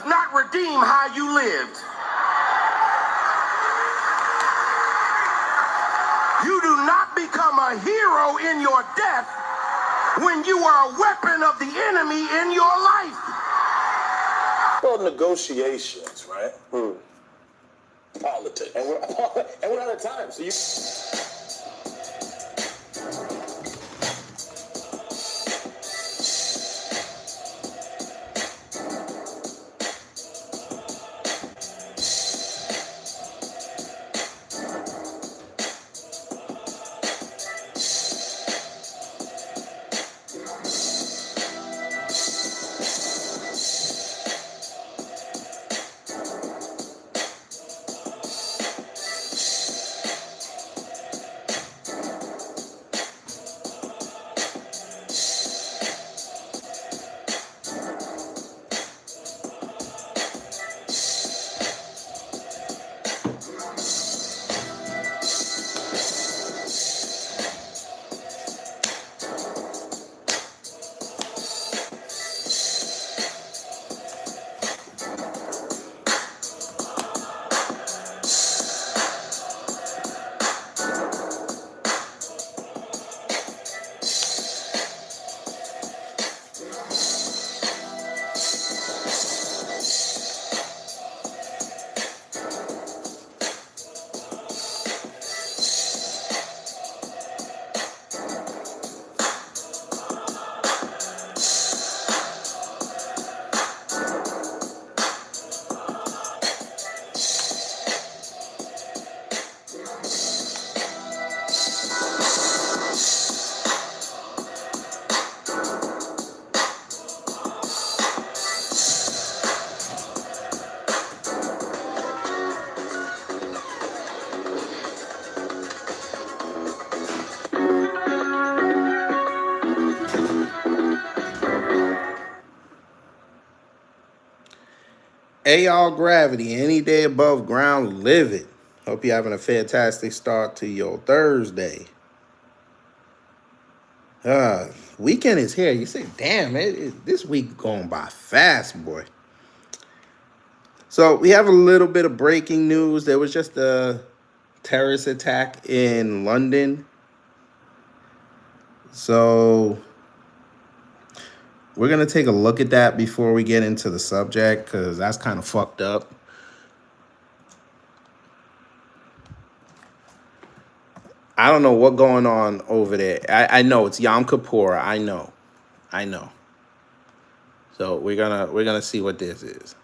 does not redeem how you lived. You do not become a hero in your death when you are a weapon of the enemy in your life. Well, negotiations, right? Politics. And we're out of time, so you... Hey, y'all, Gravity, any day above ground, live it. Hope you're having a fantastic start to your Thursday. Weekend is here. You say, damn, this week going by fast, boy. So we have a little bit of breaking news. There was just a terrorist attack in London. So we're going to take a look at that before we get into the subject, because that's kind of fucked up. I don't know what's going on over there. I know it's Yom Kippur. I know. So we're gonna see what this is.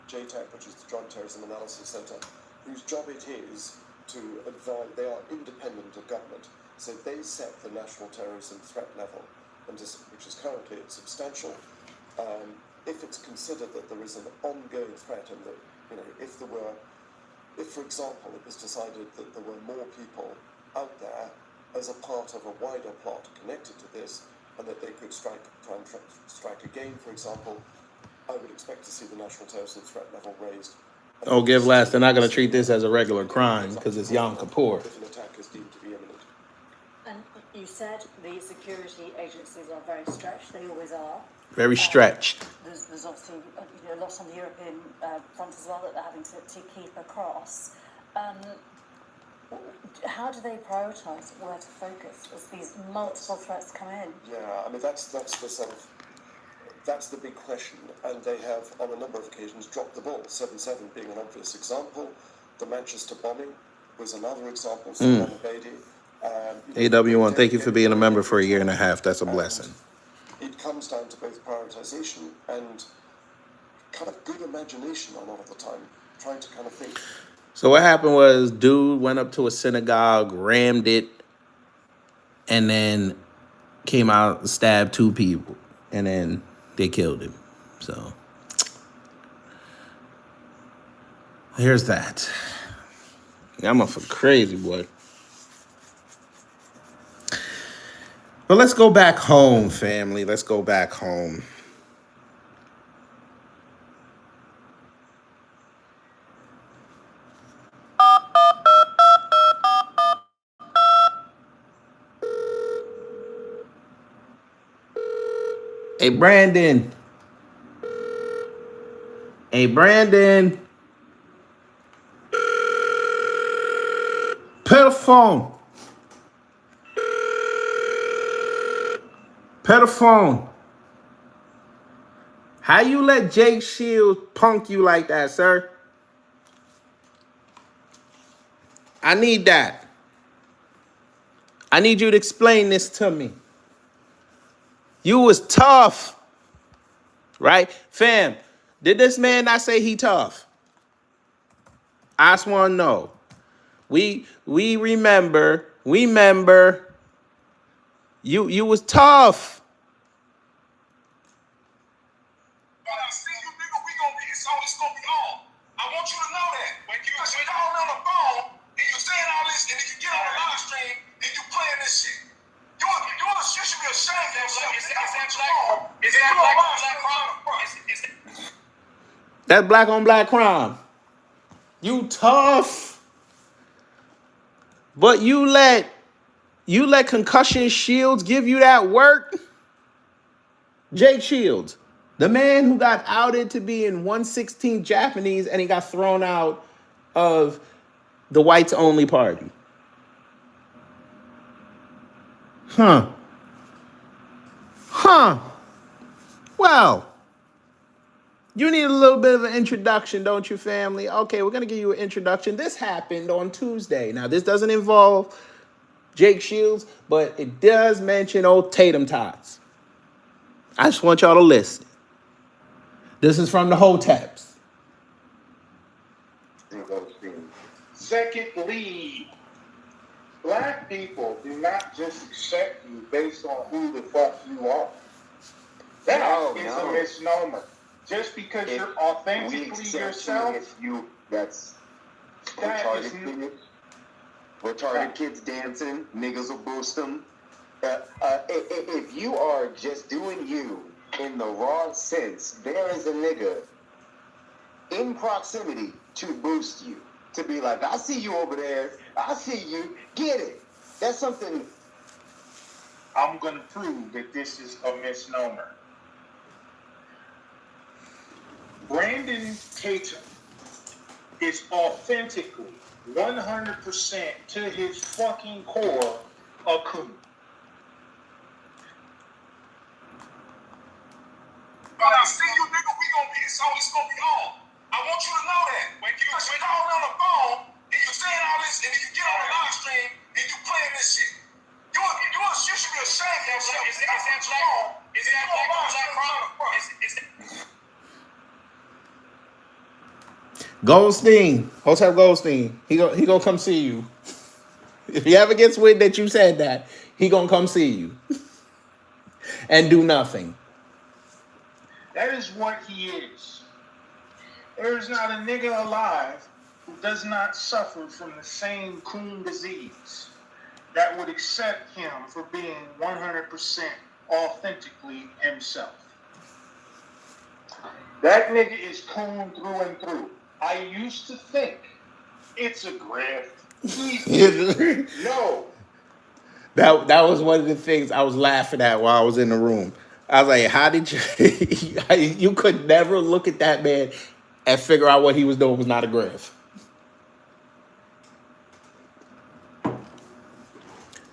JTAC, which is the Joint Terrorism Analysis Centre, whose job it is to advise. They are independent of government, so they set the national terrorism threat level, and which is currently substantial. If it's considered that there is an ongoing threat, and that if, for example, it was decided that there were more people out there as a part of a wider plot connected to this, and that they could try and strike again, for example, I would expect to see the national terrorism threat level raised. Oh, give less. They're not going to treat this as a regular crime because it's Yom Kippur. If an attack is deemed to be imminent. And you said the security agencies are very stretched. They always are. Very stretched. There's obviously a lot on the European front as well that they're having to keep across. How do they prioritise where to focus as these multiple threats come in? Yeah, I mean that's the big question, and they have on a number of occasions dropped the ball. 7/7 being an obvious example. The Manchester bombing was another example. AW1, thank you for being a member for a year and a half. That's a blessing. It comes down to both prioritization and kind of good imagination a lot of the time, trying to kind of think. So what happened was, dude went up to a synagogue, rammed it, and then came out and stabbed 2 people, and then they killed him. So here's that. I'm a crazy boy. But let's go back home, family. Let's go back home. Hey, Brandon. Hey, Brandon. Put a phone. Put a phone. How you let Jake Shields punk you like that, sir? I need that. I need you to explain this to me. You was tough, right? Fam, did this man not say he tough? I just want to know. We remember you was tough. When I see you, nigga, it's gonna be on. I want you to know that. When you calling on the phone and you saying all this, and then you get on the live stream and you playing this shit. You should be ashamed of yourself. Is that black on black crime? That's black on black crime. You tough. But you let concussion Shields give you that work? Jake Shields, the man who got outed to be in 116 Japanese and he got thrown out of the whites only party. Huh. Well, you need a little bit of an introduction, don't you, family? Okay, we're going to give you an introduction. This happened on Tuesday. Now, this doesn't involve Jake Shields, but it does mention old Tatum Tots. I just want y'all to listen. This is from the Hoteps. Secondly, black people do not just accept you based on who the fuck you are. That is a misnomer. Just because you're authentically yourself, retarded kids dancing, niggas will boost them. If you are just doing you in the raw sense, there is a nigga in proximity to boost you. To be like, I see you over there, I see you, get it. That's something. I'm going to prove that this is a misnomer. Brandon Tatum is authentically 100% to his fucking core a coon. When I see you, nigga, it's gonna be on. I want you to know that. When you calling on the phone and you saying all this, and then you get on the live stream and you playing this shit. You should be ashamed of yourself. Is that black on black crime? Goldstein, Hotep Goldstein, he gonna come see you. If he ever gets wind that you said that, he gonna come see you and do nothing. That is what he is. There is not a nigga alive who does not suffer from the same coon disease that would accept him for being 100% authentically himself. That nigga is coon through and through. I used to think it's a grift. No. That was one of the things I was laughing at while I was in the room. I was like, how did you you could never look at that man and figure out what he was doing was not a grift.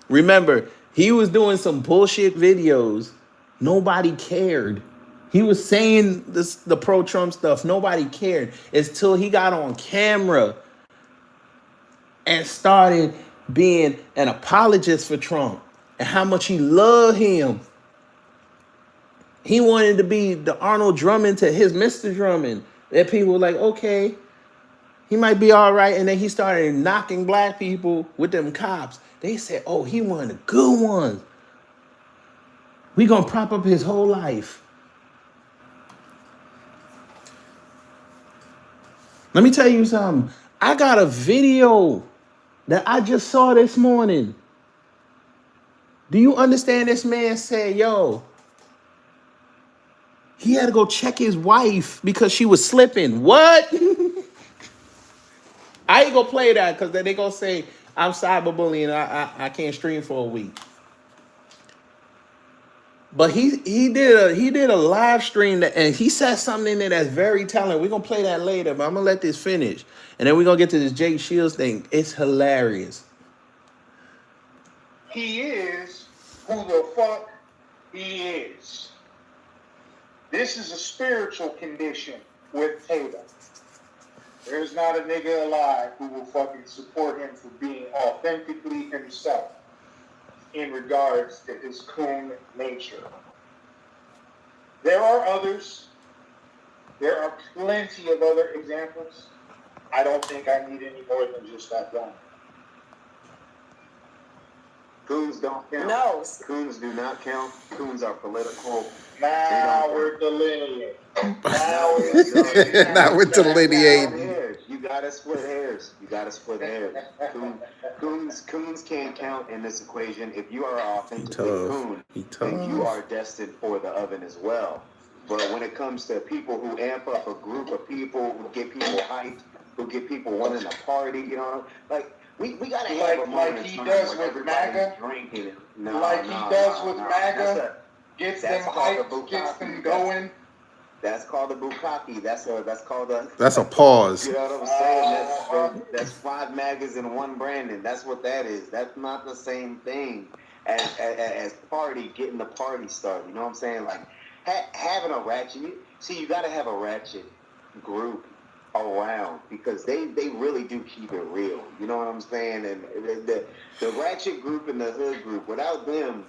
Remember, he was doing some bullshit videos. Nobody cared. He was saying the pro-Trump stuff. Nobody cared until he got on camera and started being an apologist for Trump and how much he loved him. He wanted to be the Arnold Drummond to his Mr. Drummond. That people were like, okay, he might be all right. And then he started knocking black people with them cops. They said, oh, he one of the good ones. We gonna prop up his whole life. Let me tell you something. I got a video that I just saw this morning. Do you understand? This man said, yo, he had to go check his wife because she was slipping. What? I ain't gonna play that because then they gonna say I'm cyberbullying. I can't stream for a week. But he did a live stream that, and he said something in there that's very telling. We're gonna play that later, but I'm gonna let this finish, and then we're gonna get to this Jake Shields thing. It's hilarious. He is who the fuck he is. This is a spiritual condition with Tatum. There's not a nigga alive who will fucking support him for being authentically himself in regards to his coon nature. There are others. There are plenty of other examples. I don't think I need any more than just that one. Coons don't count. No. Coons do not count. Coons are political. Now we're delineating. Now we're Not with delineating. You gotta split hairs. You gotta split hairs. Coons can't count in this equation. If you are authentically coon, then you are destined for the oven as well. But when it comes to people who amp up a group of people, who get people hyped, who get people wanting to party, you know, like we gotta have a moment like he in time does where with everybody's MAGA. drinking. Like he does with MAGA. Gets them hyped, gets them going. That's called a bukkake. That's called a. That's a pause. You know what I'm saying? That's 5 MAGAs and 1 Brandon. That's what that is. That's not the same thing as party, getting the party started. You know what I'm saying? Like having a ratchet. See, you got to have a ratchet group around because they really do keep it real. You know what I'm saying? And the ratchet group and the hood group, without them,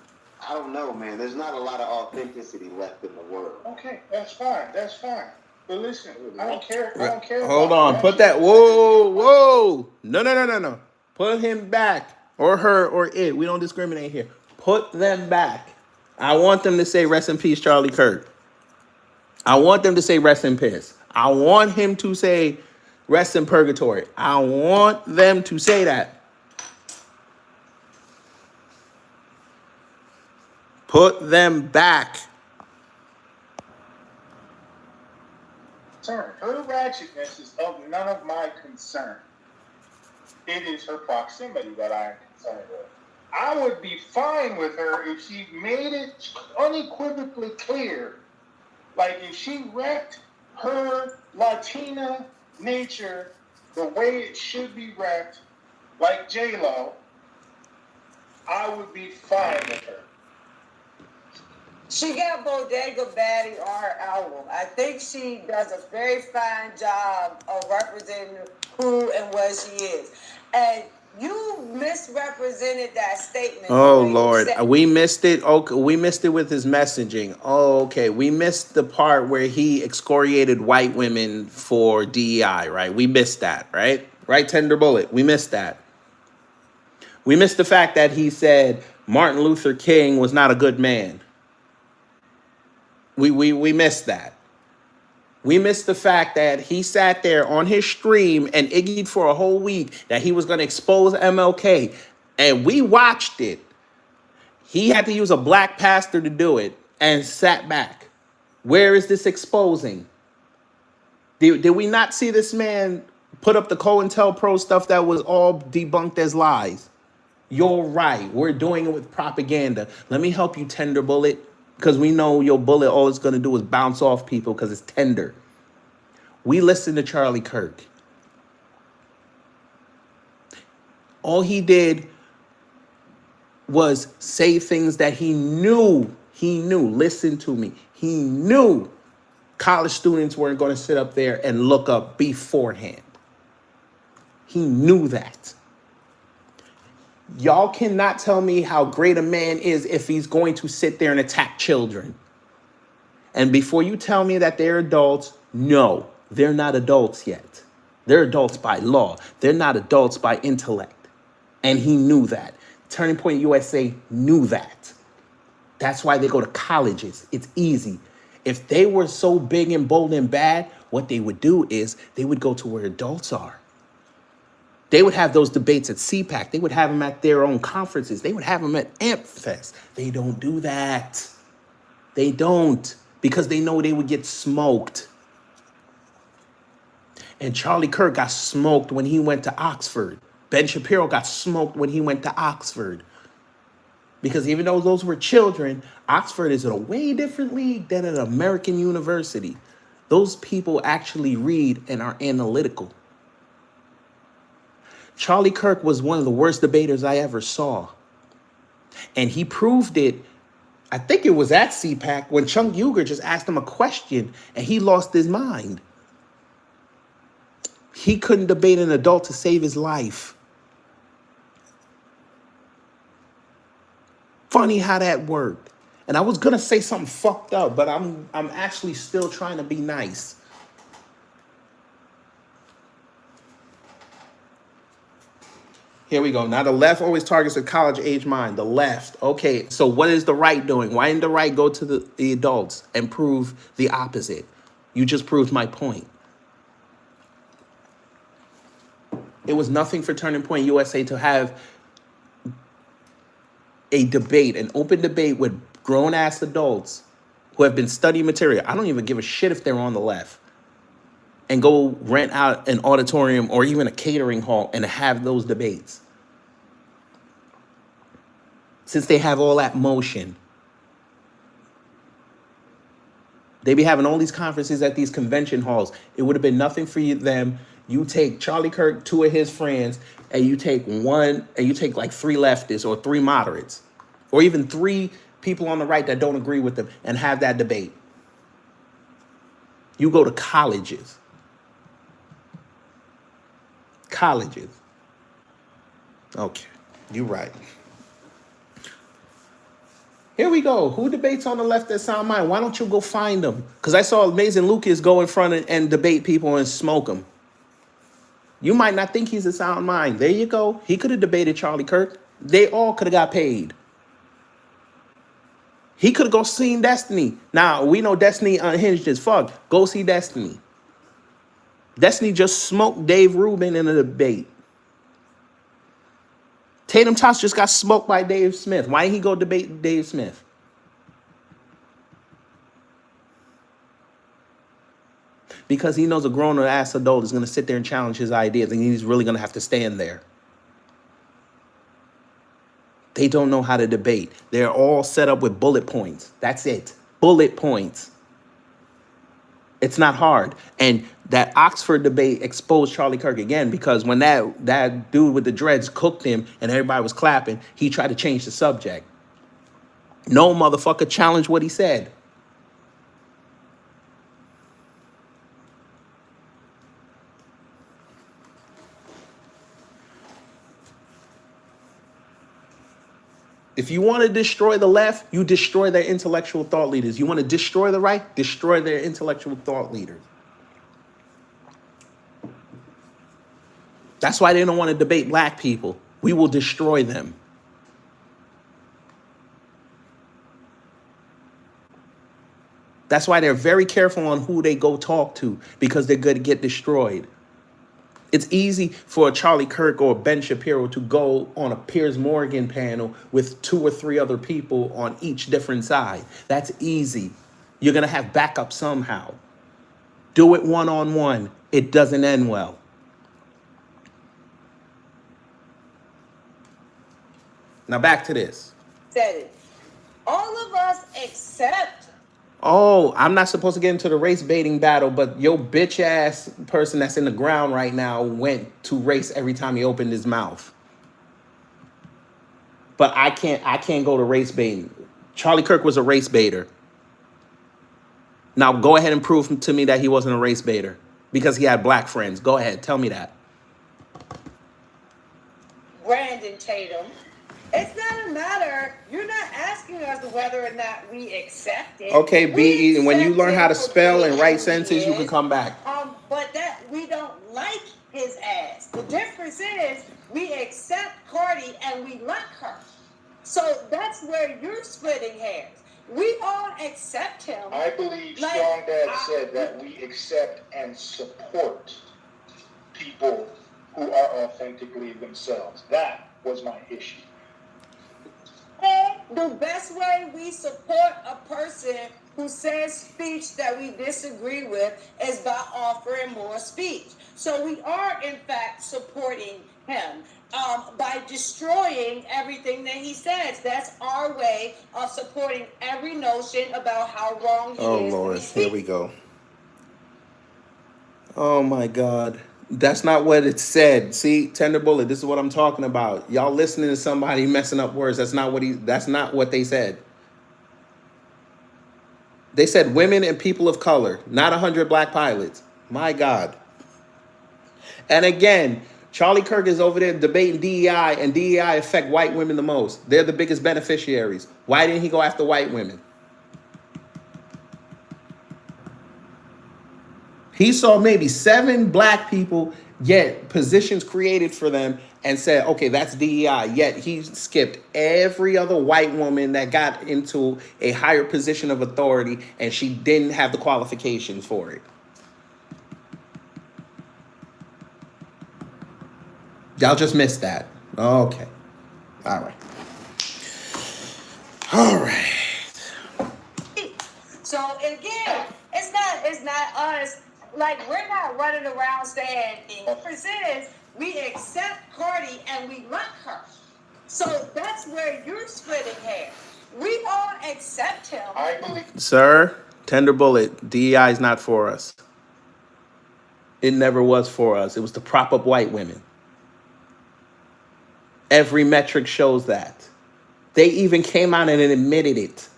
I don't know, man. There's not a lot of authenticity left in the world. Okay, that's fine. That's fine. But listen, I don't care. Hold on. about Put that. Whoa. No. Put him back, or her, or it. We don't discriminate here. Put them back. I want them to say rest in peace, Charlie Kirk. I want them to say rest in peace. I want him to say rest in purgatory. I want them to say that. Put them back. Sir, her ratchetness is of none of my concern. It is her proximity that I am concerned with. I would be fine with her if she made it unequivocally clear. Like if she wrecked her Latina nature the way it should be wrecked, like J-Lo, I would be fine with her. She got Bodega Baddie on her album. I think she does a very fine job of representing who and what she is. And you misrepresented that statement. Oh Lord, we missed it. Okay, we missed it with his messaging. Oh, okay, we missed the part where he excoriated white women for DEI. Right, we missed that. Right, Tender Bullet. We missed that. We missed the fact that he said Martin Luther King was not a good man. We missed that. We missed the fact that he sat there on his stream and iggyed for a whole week that he was going to expose MLK. And we watched it. He had to use a black pastor to do it and sat back. Where is this exposing? Did we not see this man put up the COINTELPRO stuff that was all debunked as lies? You're right. We're doing it with propaganda. Let me help you, Tender Bullet. Because we know your bullet, all it's going to do is bounce off people because it's tender. We listened to Charlie Kirk. All he did was say things that he knew. Listen to me. He knew college students weren't going to sit up there and look up beforehand. He knew that. Y'all cannot tell me how great a man is if he's going to sit there and attack children. And before you tell me that they're adults, no, they're not adults yet. They're adults by law. They're not adults by intellect. And he knew that. Turning Point USA knew that. That's why they go to colleges. It's easy. If they were so big and bold and bad, what they would do is they would go to where adults are. They would have those debates at CPAC. They would have them at their own conferences. They would have them at AmpFest. They don't do that. They don't, because they know they would get smoked. And Charlie Kirk got smoked when he went to Oxford. Ben Shapiro got smoked when he went to Oxford. Because even though those were children, Oxford is in a way different league than an American university. Those people actually read and are analytical. Charlie Kirk was one of the worst debaters I ever saw. And he proved it, I think it was at CPAC, when Chunk Uger just asked him a question and he lost his mind. He couldn't debate an adult to save his life. Funny how that worked. And I was gonna say something fucked up, but I'm actually still trying to be nice. Here we go. Now the left always targets a college-age mind. The left. Okay, so what is the right doing? Why didn't the right go to the adults and prove the opposite? You just proved my point. It was nothing for Turning Point USA to have a debate, an open debate with grown-ass adults who have been studying material. I don't even give a shit if they're on the left. And go rent out an auditorium or even a catering hall and have those debates. Since they have all that motion. They be having all these conferences at these convention halls. It would have been nothing for them. You take Charlie Kirk, 2 of his friends, and you take like 3 leftists or 3 moderates, or even 3 people on the right that don't agree with them, and have that debate. You go to colleges. Colleges. Okay, you're right. Here we go. Who debates on the left that sound mind? Why don't you go find them? Because I saw Amazing Lucas go in front and debate people and smoke them. You might not think he's a sound mind. There you go. He could have debated Charlie Kirk. They all could have got paid. He could have go seen Destiny. Now, we know Destiny unhinged as fuck. Go see Destiny. Destiny just smoked Dave Rubin in a debate. Tatum Toss just got smoked by Dave Smith. Why didn't he go debate Dave Smith? Because he knows a grown-ass adult is going to sit there and challenge his ideas, and he's really going to have to stand there. They don't know how to debate. They're all set up with bullet points. That's it. Bullet points. It's not hard. And that Oxford debate exposed Charlie Kirk again, because when that dude with the dreads cooked him and everybody was clapping, he tried to change the subject. No motherfucker challenged what he said. If you want to destroy the left, you destroy their intellectual thought leaders. You want to destroy the right, destroy their intellectual thought leaders. That's why they don't want to debate black people. We will destroy them. That's why they're very careful on who they go talk to, because they're going to get destroyed. It's easy for a Charlie Kirk or Ben Shapiro to go on a Piers Morgan panel with 2 or 3 other people on each different side. That's easy. You're going to have backup somehow. Do it one-on-one. It doesn't end well. Now back to this. Said it. All of us except. Oh, I'm not supposed to get into the race baiting battle, but your bitch ass person that's in the ground right now went to race every time he opened his mouth. But I can't go to race baiting. Charlie Kirk was a race baiter. Now go ahead and prove to me that he wasn't a race baiter because he had black friends. Go ahead, tell me that. Brandon Tatum. It's not a matter. You're not asking us whether or not we accept it. Okay, B. When you learn how to spell and write sentences, you can come back. But that we don't like his ass. The difference is we accept Cardi and we like her. So that's where you're splitting hairs. We all accept him. I believe Strong Dad said that we accept and support people who are authentically themselves. That was my issue. The best way we support a person who says speech that we disagree with is by offering more speech. So we are, in fact, supporting him by destroying everything that he says. That's our way of supporting every notion about how wrong he Oh is when Lord, he speaks. here we go. Oh my God. That's not what it said. See, Tender Bullet, this is what I'm talking about. Y'all listening to somebody messing up words. That's not what they said. They said women and people of color, not 100 black pilots. My God. And again, Charlie Kirk is over there debating DEI, and DEI affect white women the most. They're the biggest beneficiaries. Why didn't he go after white women? He saw maybe 7 black people get positions created for them and said, okay, that's DEI. Yet he skipped every other white woman that got into a higher position of authority and she didn't have the qualifications for it. Y'all just missed that. Okay. All right. All right. So again, it's not us. Like, we're not running around saying, is we accept Cardi and we like her. So that's where you're splitting hairs. We all accept him. I believe. Sir, Tender Bullet, DEI is not for us. It never was for us. It was to prop up white women. Every metric shows that. They even came out and admitted it.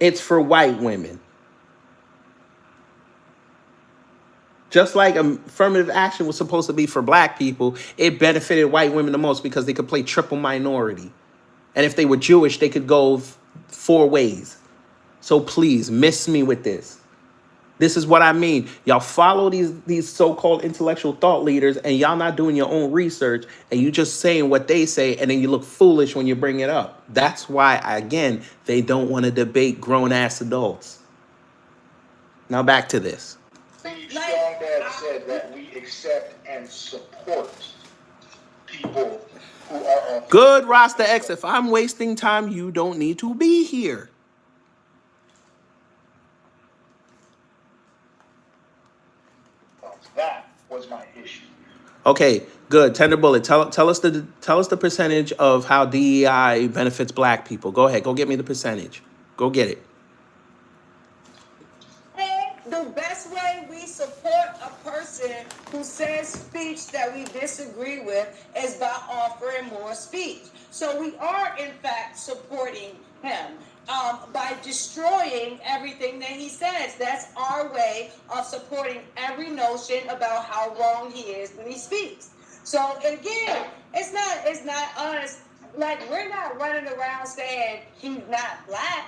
It's for white women. Just like affirmative action was supposed to be for black people, it benefited white women the most because they could play triple minority. And if they were Jewish, they could go 4 ways. So please, miss me with this. This is what I mean. Y'all follow these so-called intellectual thought leaders and y'all not doing your own research and you just saying what they say and then you look foolish when you bring it up. That's why, again, they don't want to debate grown-ass adults. Now back to this. Steve Strongdad said that we accept and support people who are Good, Rasta X. If I'm wasting time, you don't need to be here. That was my issue. Okay, good. Tender Bullet. Tell us the percentage of how DEI benefits black people. Go ahead. Go get me the percentage. Go get it. The best way we support a person who says speech that we disagree with is by offering more speech. So we are, in fact, supporting him by destroying everything that he says. That's our way of supporting every notion about how wrong he is when he speaks. So again, it's not us. Like, we're not running around saying he's not black.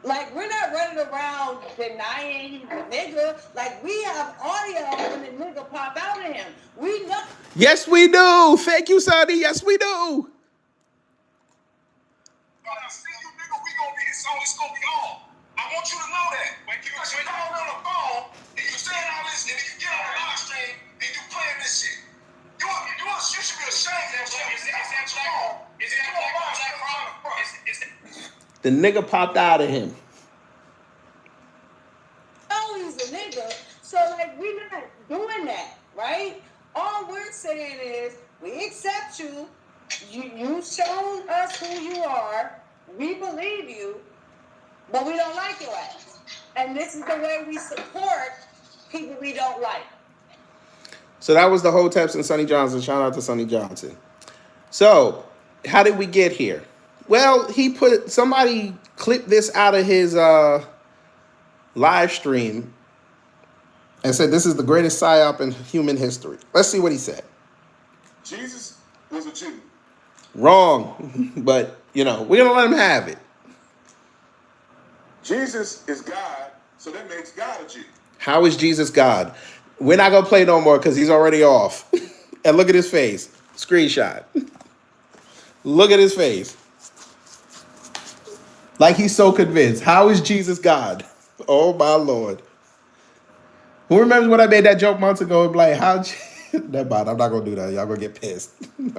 Like, we're not running around denying he's a nigga. Like, we have audio when the nigga pop out of him. We know. Yes, we do. Thank you, Sonny. Yes, we do. When I see you, nigga, it's gonna be on. I want you to know that. When you calling on the phone and you saying all this, and then you get on the live stream and you playing this shit. You should be ashamed of yourself. Is that black? The nigga popped out of him. Oh, he's a nigga. So, like, we're not doing that, right? All we're saying is we accept you. You've shown us who you are. We believe you, but we don't like your ass. And this is the way we support people we don't like. So that was the Hoteps and Sonny Johnson. Shout out to Sonny Johnson. So, how did we get here? Well, somebody clipped this out of his live stream and said this is the greatest psyop in human history. Let's see what he said. Jesus was a Jew. Wrong, but we're gonna let him have it. Jesus is God, so that makes God a Jew. How is Jesus God? We're not gonna play no more because he's already off. And look at his face. Screenshot. Look at his face. Like he's so convinced. How is Jesus God? Oh my Lord. Who remembers when I made that joke months ago? Like, never mind, I'm not gonna do that. Y'all gonna get pissed.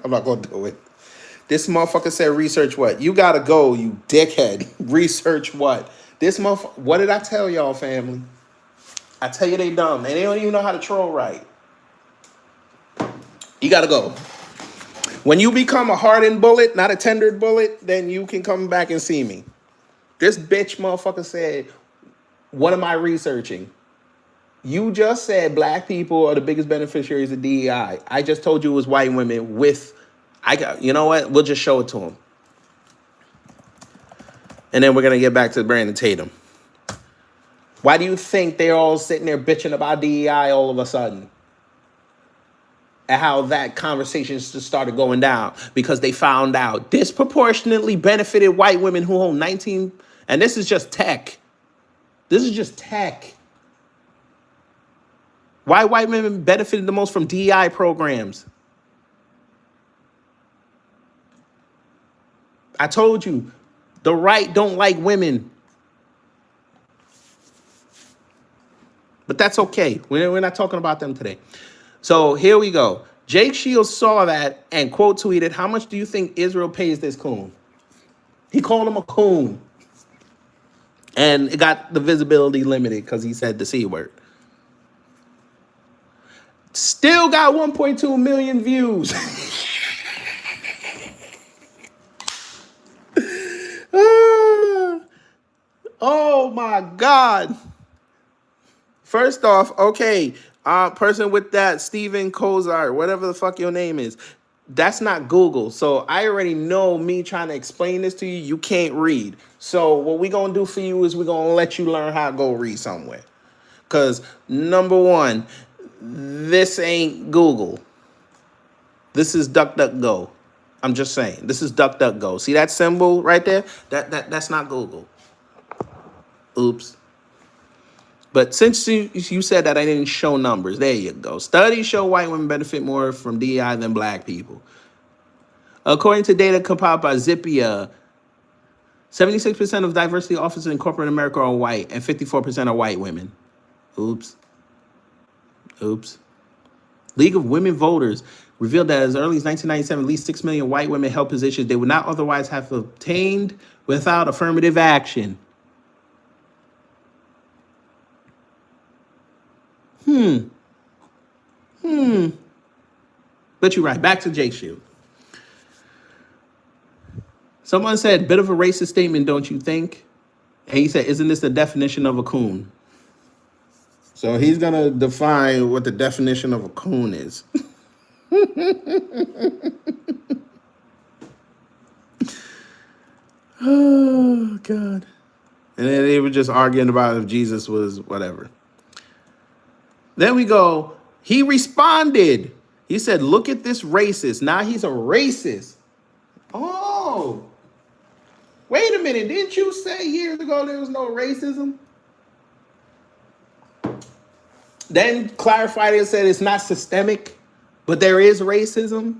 I'm not gonna do it. This motherfucker said research what? You gotta go, you dickhead. Research what? This motherfucker, what did I tell y'all, family? I tell you they dumb. And they don't even know how to troll right. You gotta go. When you become a hardened bullet, not a tendered bullet, then you can come back and see me. This bitch motherfucker said, what am I researching? You just said black people are the biggest beneficiaries of DEI. I just told you it was white women with, you know what? We'll just show it to them. And then we're going to get back to Brandon Tatum. Why do you think they're all sitting there bitching about DEI all of a sudden? And how that conversation just started going down? Because they found out disproportionately benefited white women who own 19, and this is just tech. This is just tech. Why white women benefited the most from DEI programs? I told you, the right don't like women. But that's okay. We're not talking about them today. So here we go. Jake Shields saw that and quote tweeted, how much do you think Israel pays this coon? He called him a coon. And it got the visibility limited because he said the C word. Still got 1.2 million views. Oh my God. First off, okay, person with that, Steven Kozar, whatever the fuck your name is, that's not Google. So I already know me trying to explain this to you, you can't read. So what we gonna do for you is we're gonna let you learn how to go read somewhere. Because number one, this ain't Google. This is DuckDuckGo. I'm just saying, this is DuckDuckGo. See that symbol right there? That's not Google. Oops. But since you said that I didn't show numbers, there you go. Studies show white women benefit more from DEI than black people. According to data compiled by Zippia, 76% of diversity officers in corporate America are white, and 54% are white women. Oops. Oops. League of Women Voters revealed that as early as 1997, at least 6 million white women held positions they would not otherwise have obtained without affirmative action. But you're right. Back to Jake Shield. Someone said, bit of a racist statement, don't you think? And he said, isn't this the definition of a coon? So he's going to define what the definition of a coon is. Oh, God. And then they were just arguing about if Jesus was whatever. Then we go, he responded. He said, look at this racist. Now he's a racist. Oh, wait a minute. Didn't you say years ago there was no racism? Then clarified and said it's not systemic, but there is racism.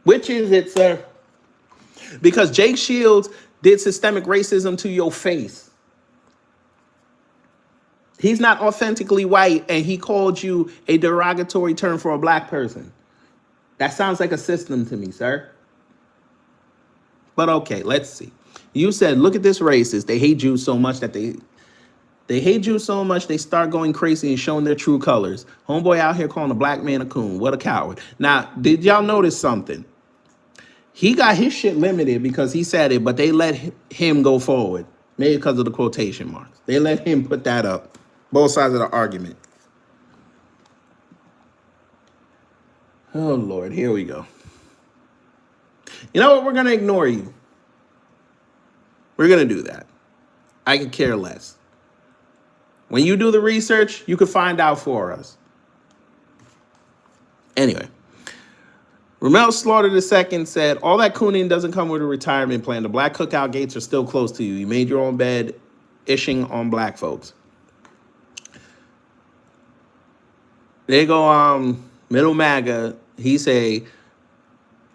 Which is it, sir? Because Jake Shields did systemic racism to your face. He's not authentically white, and he called you a derogatory term for a black person. That sounds like a system to me, sir. But okay, let's see. You said, look at this racist. They hate Jews so much that they hate Jews so much they start going crazy and showing their true colors. Homeboy out here calling a black man a coon. What a coward. Now, did y'all notice something? He got his shit limited because he said it, but they let him go forward. Maybe because of the quotation marks. They let him put that up. Both sides of the argument. Oh, Lord. Here we go. You know what? We're going to ignore you. We're going to do that. I could care less. When you do the research, you can find out for us. Anyway. Ramel Slaughter II said, all that cooning doesn't come with a retirement plan. The black cookout gates are still close to you. You made your own bed, ishing on black folks. They go, Middle MAGA, he say,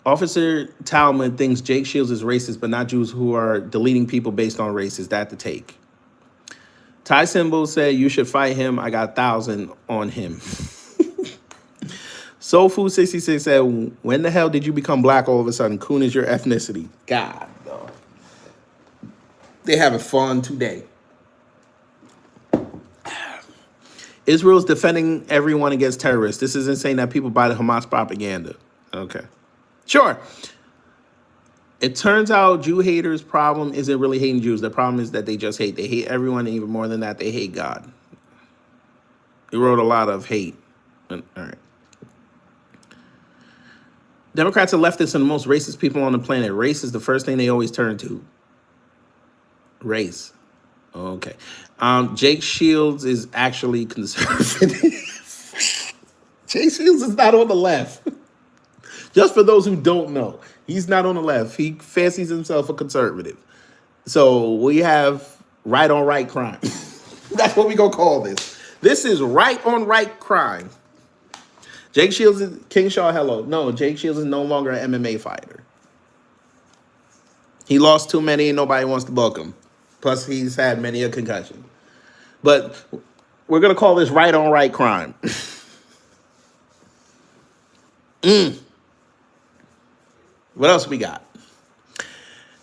OfficerTatum thinks Jake Shields is racist, but not Jews who are deleting people based on race. Is that the take? Ty Symbol said, you should fight him. I got 1,000 on him. Soul Food 66 said, when the hell did you become black all of a sudden? Coon is your ethnicity. God, no. They having fun today. Israel's defending everyone against terrorists. This isn't saying that people buy the Hamas propaganda. Okay. Sure. It turns out Jew haters' problem isn't really hating Jews. The problem is that they just hate. They hate everyone, and even more than that, they hate God. He wrote a lot of hate. All right. Democrats are leftists and the most racist people on the planet. Race is the first thing they always turn to. Race. Okay. Jake Shields is actually conservative. Jake Shields is not on the left. Just for those who don't know, he's not on the left. He fancies himself a conservative. So we have right on right crime. That's what we gonna call this. This is right on right crime. Jake Shields is King Shaw. Hello. No, Jake Shields is no longer an MMA fighter. He lost too many and nobody wants to book him. Plus, he's had many a concussion. But we're going to call this right on right crime. What else we got?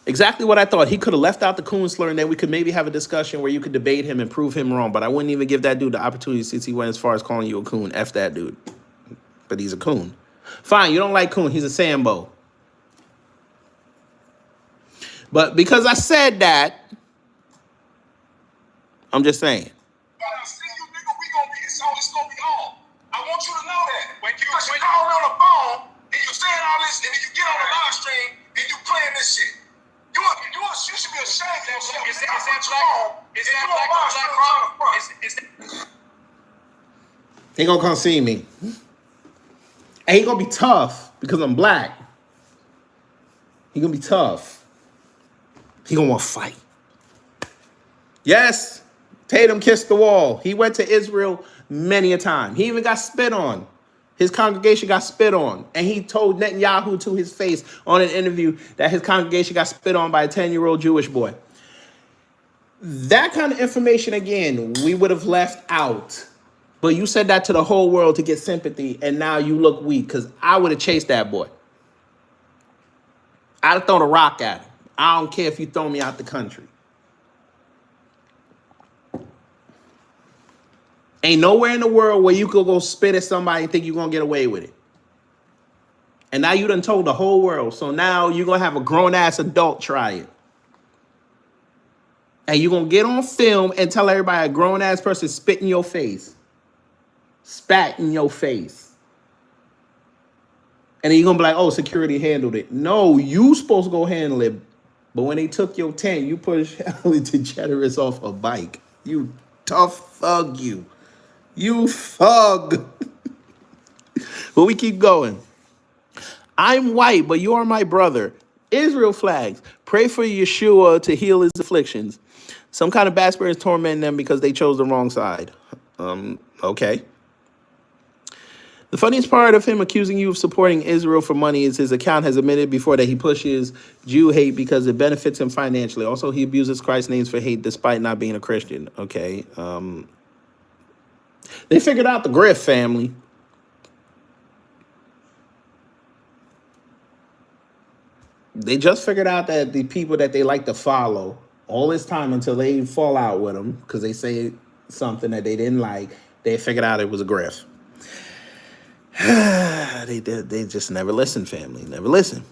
Exactly what I thought. He could have left out the coon slur and then we could maybe have a discussion where you could debate him and prove him wrong. But I wouldn't even give that dude the opportunity since he went as far as calling you a coon. F that dude. But he's a coon. Fine, you don't like coon. He's a Sambo. But because I said that, I'm just saying. When I see you, nigga, it's gonna be on. I want you to know that. When you call me on the phone and you saying all this, and then you get on the live stream and you playing this shit. You should be ashamed of yourself. Is that black? He gonna come see me. And he gonna be tough because I'm black. He gonna be tough. He gonna want to fight. Yes, Tatum kissed the wall. He went to Israel many a time. He even got spit on. His congregation got spit on. And he told Netanyahu to his face on an interview that his congregation got spit on by a 10-year-old Jewish boy. That kind of information, again, we would have left out. But you said that to the whole world to get sympathy, and now you look weak because I would have chased that boy. I'd have thrown a rock at him. I don't care if you throw me out the country. Ain't nowhere in the world where you could go spit at somebody and think you're going to get away with it. And now you done told the whole world. So now you're going to have a grown-ass adult try it. And you're going to get on film and tell everybody a grown-ass person spit in your face. Spat in your face. And then you're going to be like, oh, security handled it. No, you supposed to go handle it. But when they took your tent, you pushed Ellen DeGeneres off a bike. You tough thug, you. You thug. But we keep going. I'm white, but you are my brother. Israel flags. Pray for Yeshua to heal his afflictions. Some kind of bad spirits torment them because they chose the wrong side. Okay. The funniest part of him accusing you of supporting Israel for money is his account has admitted before that he pushes Jew hate because it benefits him financially. Also, he abuses Christ's names for hate despite not being a Christian. Okay. They figured out the Griff family. They just figured out that the people that they like to follow all this time until they fall out with them because they say something that they didn't like, they figured out it was a Griff. They just never listen, family. Never listen.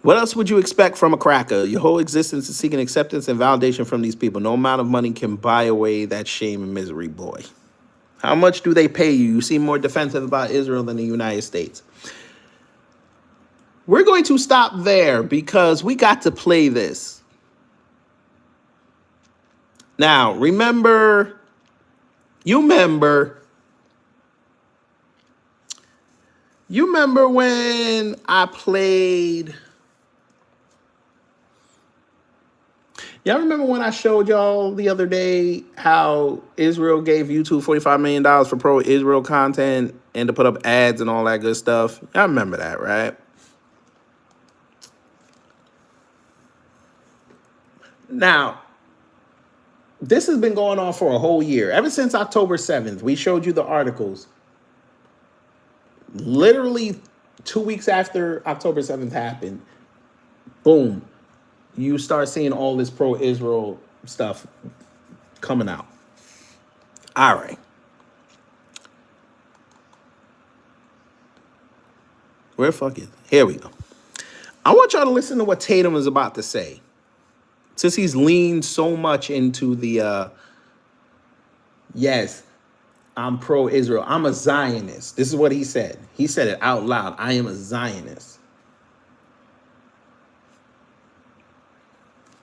What else would you expect from a cracker? Your whole existence is seeking acceptance and validation from these people. No amount of money can buy away that shame and misery, boy. How much do they pay you? You seem more defensive about Israel than the United States. We're going to stop there because we got to play this. Now, you remember when I played... Y'all remember when I showed y'all the other day how Israel gave YouTube $45 million for pro-Israel content and to put up ads and all that good stuff? Y'all remember that, right? Now, this has been going on for a whole year. Ever since October 7th, we showed you the articles literally 2 weeks after October 7th happened, boom, you start seeing all this pro-Israel stuff coming out. All right. Where the fuck is it? Here we go. I want y'all to listen to what Tatum is about to say. Since he's leaned so much into the, yes, I'm pro-Israel. I'm a Zionist. This is what he said. He said it out loud. I am a Zionist.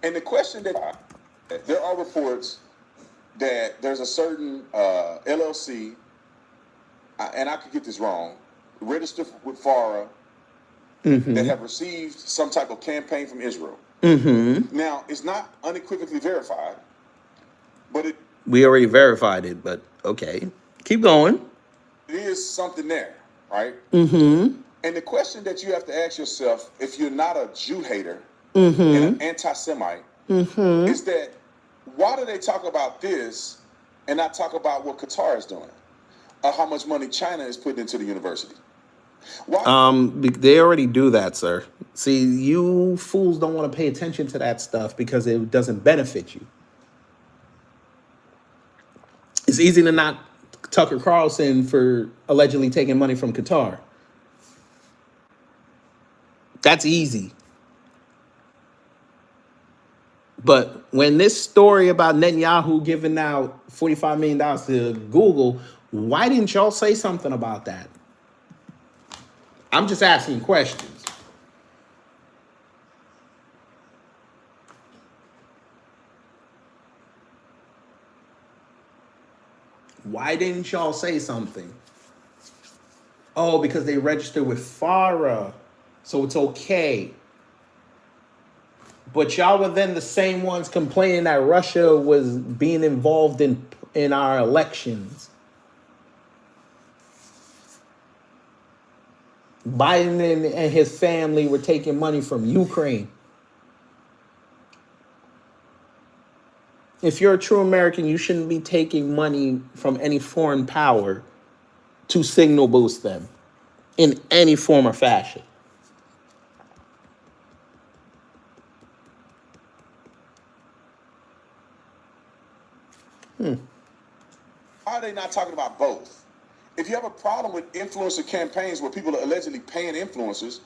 And the question that there are reports that there's a certain LLC, and I could get this wrong, registered with FARA, that have received some type of campaign from Israel. Now, it's not unequivocally verified, but we already verified it, but okay. Keep going. it is something there, right? And the question that you have to ask yourself, if you're not a Jew hater and an anti-Semite, is that why do they talk about this and not talk about what Qatar is doing, or how much money China is putting into the university? Why? They already do that, sir. See, you fools don't want to pay attention to that stuff because it doesn't benefit you. It's easy to knock Tucker Carlson for allegedly taking money from Qatar. That's easy. But when this story about Netanyahu giving out $45 million to Google, why didn't y'all say something about that? I'm just asking questions. Why didn't y'all say something? Oh, because they registered with FARA, so it's okay. But y'all were then the same ones complaining that Russia was being involved in our elections. Biden and his family were taking money from Ukraine. If you're a true American, you shouldn't be taking money from any foreign power to signal boost them in any form or fashion. Why are they not talking about both? If you have a problem with influencer campaigns where people are allegedly paying influencers,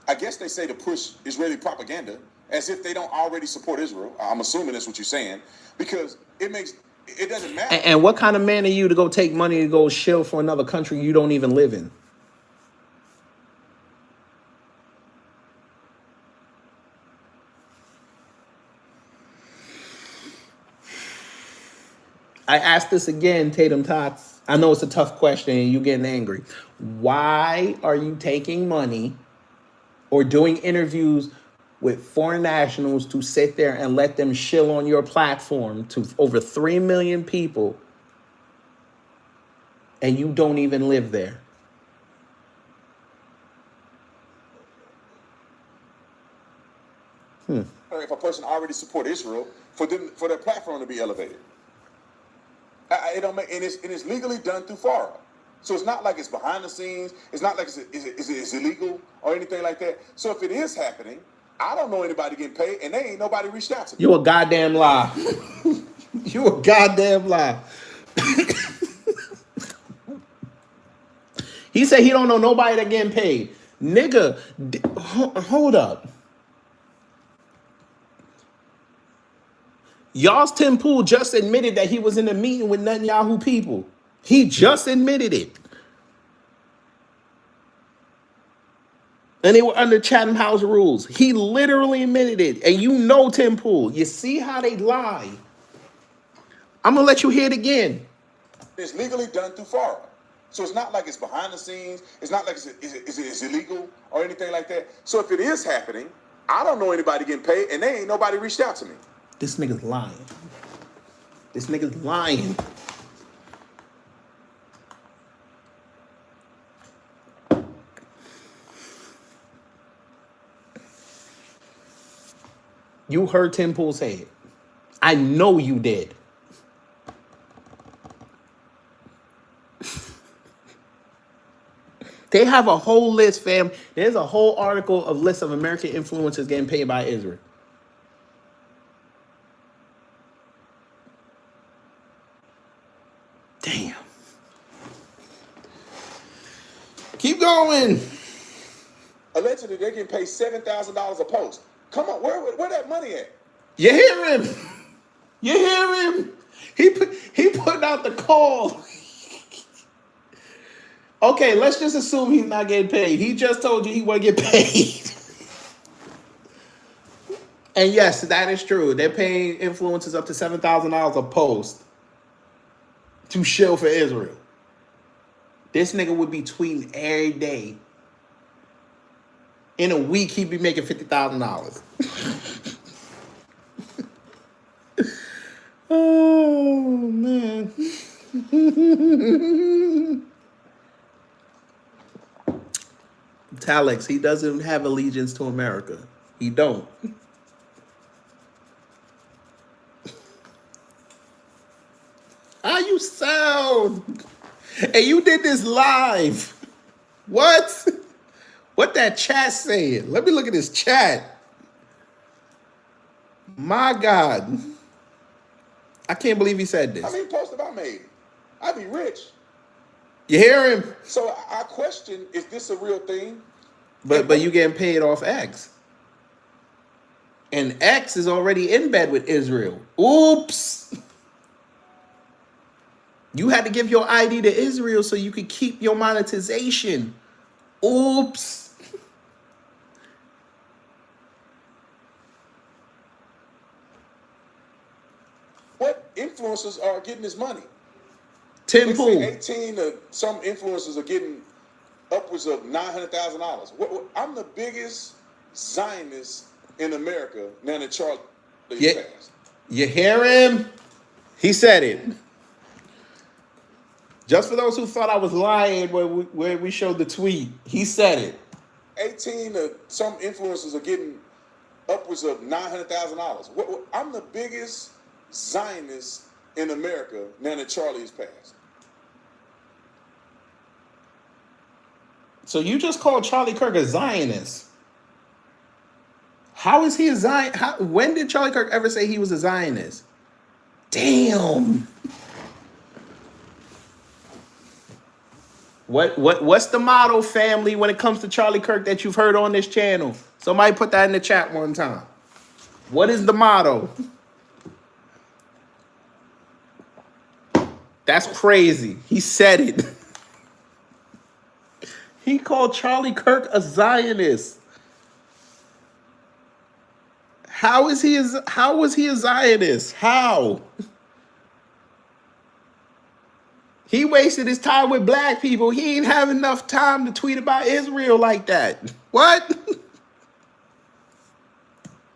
I guess they say to push Israeli propaganda as if they don't already support Israel. I'm assuming that's what you're saying, because it doesn't matter. And what kind of man are you to go take money to go shill for another country you don't even live in? I asked this again, Tatum Tots. I know it's a tough question and you getting angry. Why are you taking money or doing interviews with foreign nationals to sit there and let them shill on your platform to over 3 million people and you don't even live there? If a person already support Israel, for their platform to be elevated, it don't make, and it's legally done through FARA. So it's not like it's behind the scenes. It's not like it's illegal or anything like that. So if it is happening, I don't know anybody getting paid, and they ain't nobody reached out to me. You a goddamn lie. You a goddamn lie. He said he don't know nobody that getting paid. Nigga, hold up. Y'all's Tim Pool just admitted that he was in a meeting with Netanyahu people. He just admitted it. And they were under Chatham House rules. He literally admitted it. And you know Tim Pool. You see how they lie. I'm going to let you hear it again. It's legally done through FARA. So it's not like it's behind the scenes. It's not like it's illegal or anything like that. So if it is happening, I don't know anybody getting paid, and they ain't nobody reached out to me. This nigga's lying. This nigga's lying. You heard Tim Pool say it. I know you did. They have a whole list, fam. There's a whole article of list of American influencers getting paid by Israel. Damn. Keep going. Allegedly, they can pay $7,000 a post. Come on, where that money at? You hear him? You hear him? He putting out the call. Okay, let's just assume he's not getting paid. He just told you he won't get paid. And yes, that is true. They're paying influencers up to $7,000 a post to shill for Israel. This nigga would be tweeting every day. In a week, he'd be making $50,000. Oh, man. Talix, he doesn't have allegiance to America. He don't. How you sound? And you did this live. What? What that chat saying? Let me look at this chat. My God. I can't believe he said this. How many posts have I made? I'd be rich. You hear him? So I question, is this a real thing? But you getting paid off X. And X is already in bed with Israel. Oops. You had to give your ID to Israel so you could keep your monetization. Oops. What influencers are getting this money? Tim They Pool. say 18 to some influencers are getting upwards of $900,000. I'm the biggest Zionist in America now that Charlie passed. You hear him? He said it. Just for those who thought I was lying where we showed the tweet, he said it. 18 to some influencers are getting upwards of $900,000. I'm the biggest Zionist in America now that Charlie has passed. So you just called Charlie Kirk a Zionist. How is he a Zionist? When did Charlie Kirk ever say he was a Zionist? Damn. What's the motto, family, when it comes to Charlie Kirk that you've heard on this channel? Somebody put that in the chat one time. What is the motto? That's crazy. He said it. He called Charlie Kirk a Zionist. How was he a Zionist? How? He wasted his time with black people. He ain't have enough time to tweet about Israel like that. What?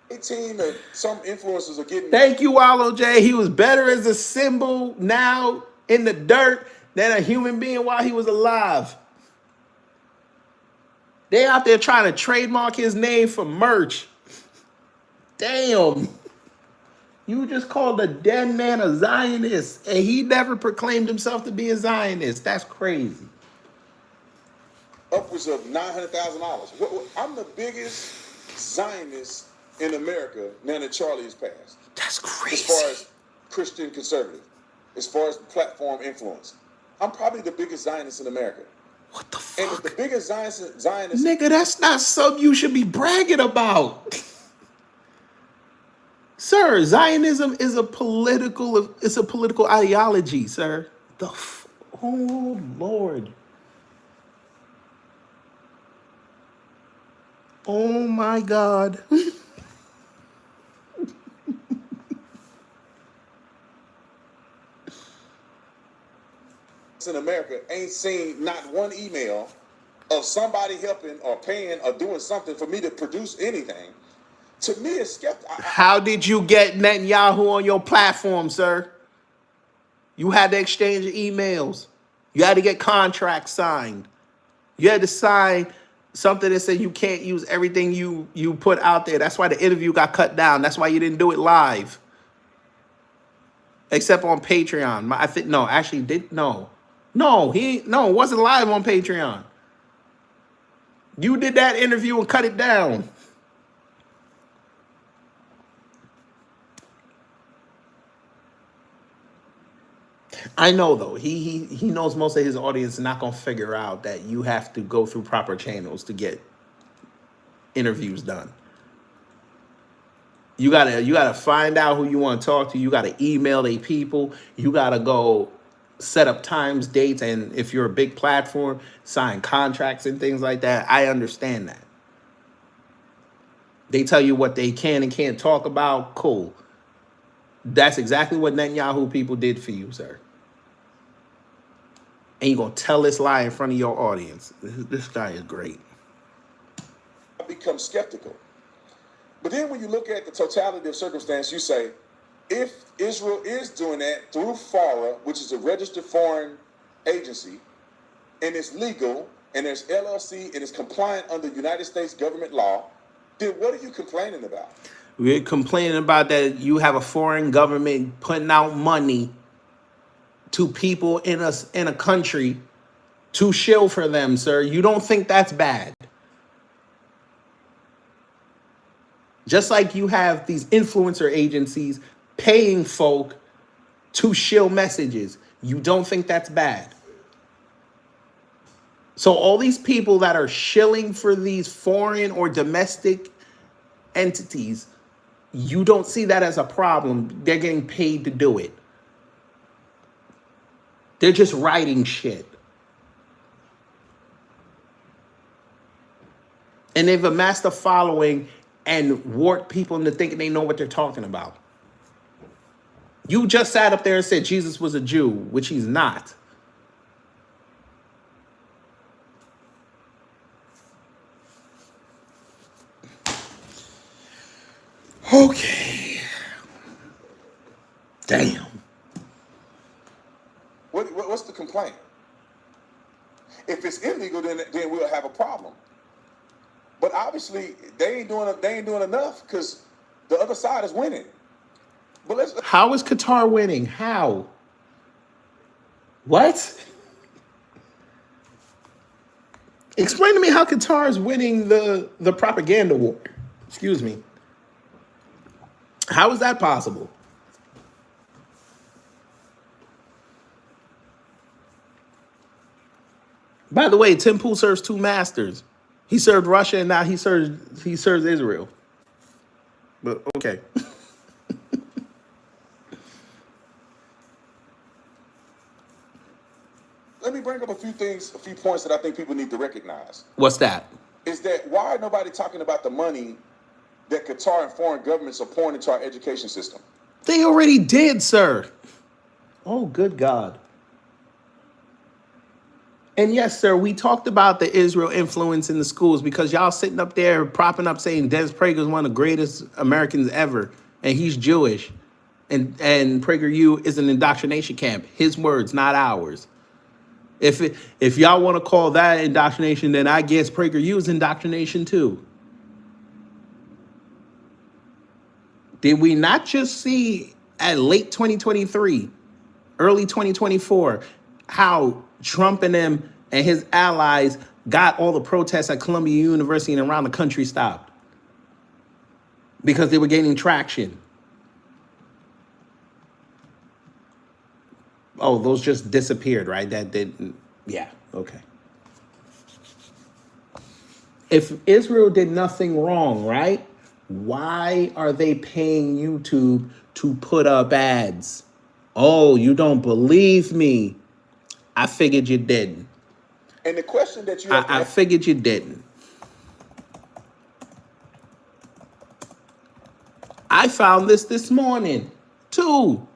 18 to some influencers are getting... Thank you, Wallow J. He was better as a symbol now in the dirt than a human being while he was alive. They out there trying to trademark his name for merch. Damn. You just called a dead man a Zionist, and he never proclaimed himself to be a Zionist. That's crazy. Upwards of $900,000. I'm the biggest Zionist in America now that Charlie has passed. That's crazy. As far as Christian conservative, as far as platform influence, I'm probably the biggest Zionist in America. What the fuck? And if the biggest Zionist... Nigga, that's not something you should be bragging about. Sir, Zionism is a political ideology, sir. Oh, Lord. Oh, my God. in America ain't seen not one email of somebody helping or paying or doing something for me to produce anything. To me, it's skeptical. How did you get Netanyahu on your platform, sir? You had to exchange emails. You had to get contracts signed. You had to sign something that said you can't use everything you put out there. That's why the interview got cut down. That's why you didn't do it live. Except on Patreon. No, it wasn't live on Patreon. You did that interview and cut it down. I know though. He knows most of his audience is not gonna figure out that you have to go through proper channels to get interviews done. You gotta find out who you want to talk to. You gotta email the people. You gotta go set up times, dates, and if you're a big platform, sign contracts and things like that. I understand that. They tell you what they can and can't talk about. Cool. That's exactly what Netanyahu people did for you, sir. And you're gonna tell this lie in front of your audience. This guy is great. I become skeptical. But then when you look at the totality of circumstance, you say, if Israel is doing that through FARA, which is a registered foreign agency, and it's legal, and there's LLC, and it's compliant under United States government law, then what are you complaining about? We're complaining about that you have a foreign government putting out money to people in a country to shill for them, sir. You don't think that's bad? Just like you have these influencer agencies paying folk to shill messages. You don't think that's bad? So all these people that are shilling for these foreign or domestic entities, you don't see that as a problem. They're getting paid to do it. They're just writing shit. And they've amassed a following and warped people into thinking they know what they're talking about. You just sat up there and said Jesus was a Jew, which he's not. Okay. Damn. What's the complaint? If it's illegal, then we'll have a problem. But obviously, they ain't doing enough because the other side is winning. But how is Qatar winning? How? What? Explain to me how Qatar is winning the propaganda war. Excuse me. How is that possible? By the way, Tim Pool serves two masters. He served Russia and now he serves Israel. But okay. Let me bring up a few points that I think people need to recognize. What's that? Is that why nobody talking about the money that Qatar and foreign governments are pouring into our education system? They already did, sir. Oh, good God. And yes, sir, we talked about the Israel influence in the schools because y'all sitting up there propping up saying Des Prager is one of the greatest Americans ever, and he's Jewish. And PragerU is an indoctrination camp. His words, not ours. If y'all want to call that indoctrination, then I guess PragerU is indoctrination too. Did we not just see at late 2023, early 2024, how Trump and them and his allies got all the protests at Columbia University and around the country stopped? Because they were gaining traction. Oh, those just disappeared, right? That didn't, yeah, okay. If Israel did nothing wrong, right? Why are they paying YouTube to put up ads? Oh, you don't believe me. I figured you didn't. And the question that you I figured you didn't. I found this morning, too.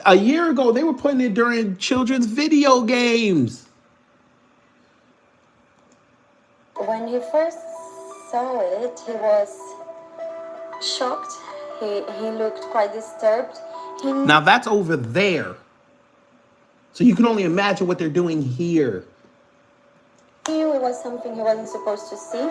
A year ago, they were putting it during children's video games. When he first saw it, he was shocked. He looked quite disturbed. Now that's over there. So you can only imagine what they're doing here. He knew it was something he wasn't supposed to see.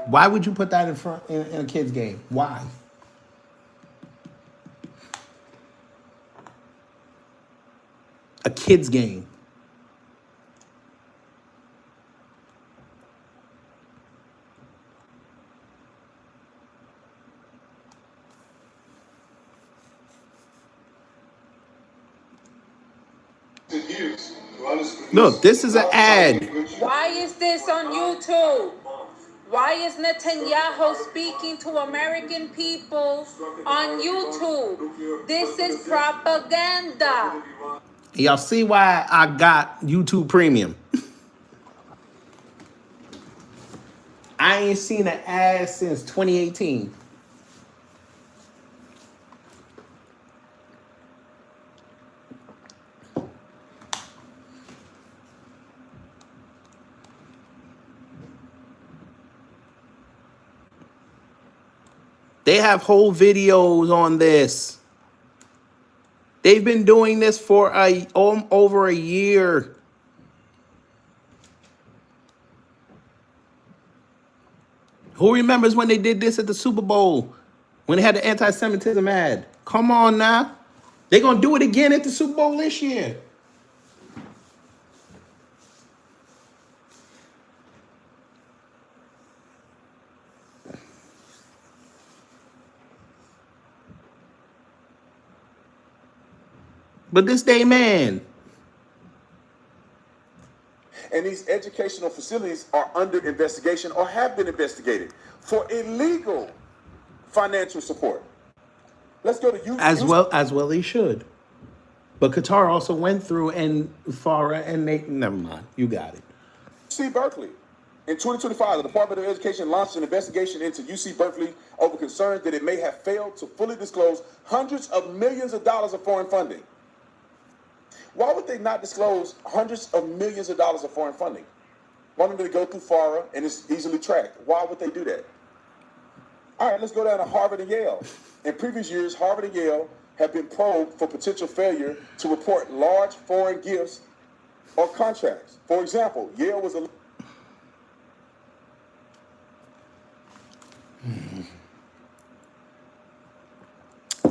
Why would you put that in front in a kid's game? Why? A kid's game. Look, this is an ad. Why is this on YouTube? Why is Netanyahu speaking to American people on YouTube? This is propaganda. Y'all see why I got YouTube Premium? I ain't seen an ad since 2018. They have whole videos on this. They've been doing this for over a year. Who remembers when they did this at the Super Bowl? When they had the anti-Semitism ad? Come on now. They're going to do it again at the Super Bowl this year. But this day, man. And these educational facilities are under investigation or have been investigated for illegal financial support. Let's go to you. As well they should. But Qatar also went through and Farah and they, never mind. You got it. UC Berkeley. In 2025, the Department of Education launched an investigation into UC Berkeley over concerns that it may have failed to fully disclose hundreds of millions of dollars of foreign funding. Why would they not disclose hundreds of millions of dollars of foreign funding? Wanting to go through FARA and it's easily tracked. Why would they do that? All right, let's go down to Harvard and Yale. In previous years, Harvard and Yale have been probed for potential failure to report large foreign gifts or contracts. For example, Yale was a...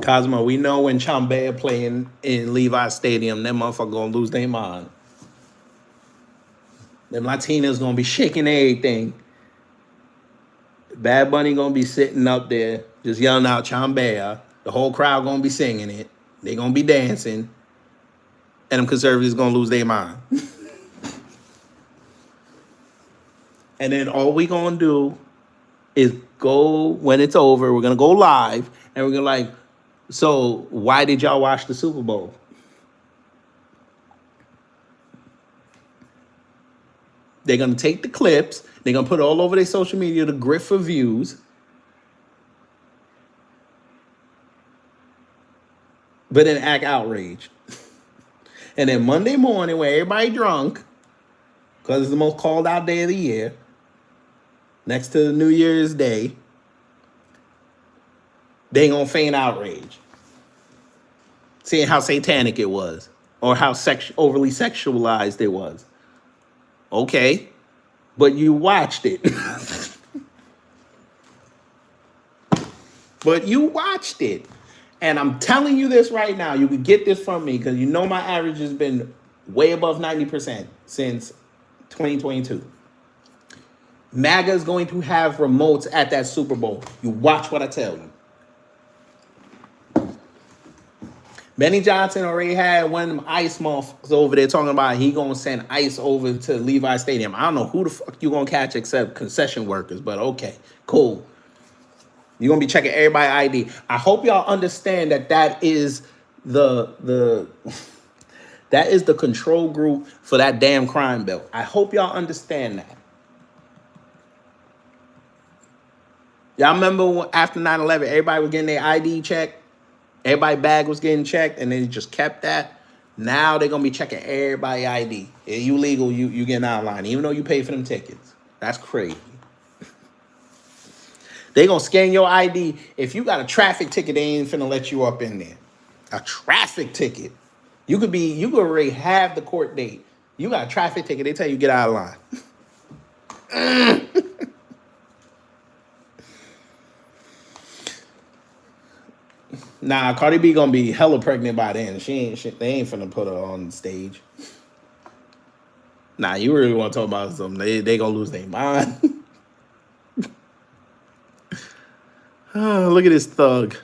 Cosmo, we know when Chambea playing in Levi Stadium, them motherfucker gonna lose their mind. Them Latinas gonna be shaking everything. Bad Bunny gonna be sitting up there just yelling out Chambea. The whole crowd gonna be singing it. They gonna be dancing. And them conservatives gonna lose their mind. And then all we gonna do is go, when it's over, we're gonna go live and we're gonna like, so why did y'all watch the Super Bowl? They're going to take the clips. They're going to put it all over their social media to grift for views. But then act outraged. And then Monday morning, when everybody drunk, because it's the most called out day of the year, next to New Year's Day, they ain't gonna feign outrage. Seeing how satanic it was. Or how overly sexualized it was. Okay. But you watched it. But you watched it. And I'm telling you this right now. You can get this from me because you know my average has been way above 90% since 2022. MAGA is going to have remotes at that Super Bowl. You watch what I tell you. Benny Johnson already had one of them ice motherfuckers over there talking about he gonna send ice over to Levi Stadium. I don't know who the fuck you gonna catch except concession workers, but okay, cool. You're gonna be checking everybody's ID. I hope y'all understand that that is the that is the control group for that damn crime bill. I hope y'all understand that. Y'all remember after 9/11, everybody was getting their ID checked? Everybody's bag was getting checked, and they just kept that. Now they're going to be checking everybody's ID. If you legal, you getting out of line, even though you pay for them tickets. That's crazy. They going to scan your ID. If you got a traffic ticket, they ain't finna let you up in there. A traffic ticket. You could already have the court date. You got a traffic ticket, they tell you get out of line. Nah, Cardi B gonna be hella pregnant by then. They ain't finna put her on stage. Nah, you really want to talk about something? They gonna lose their mind. Oh, look at this thug.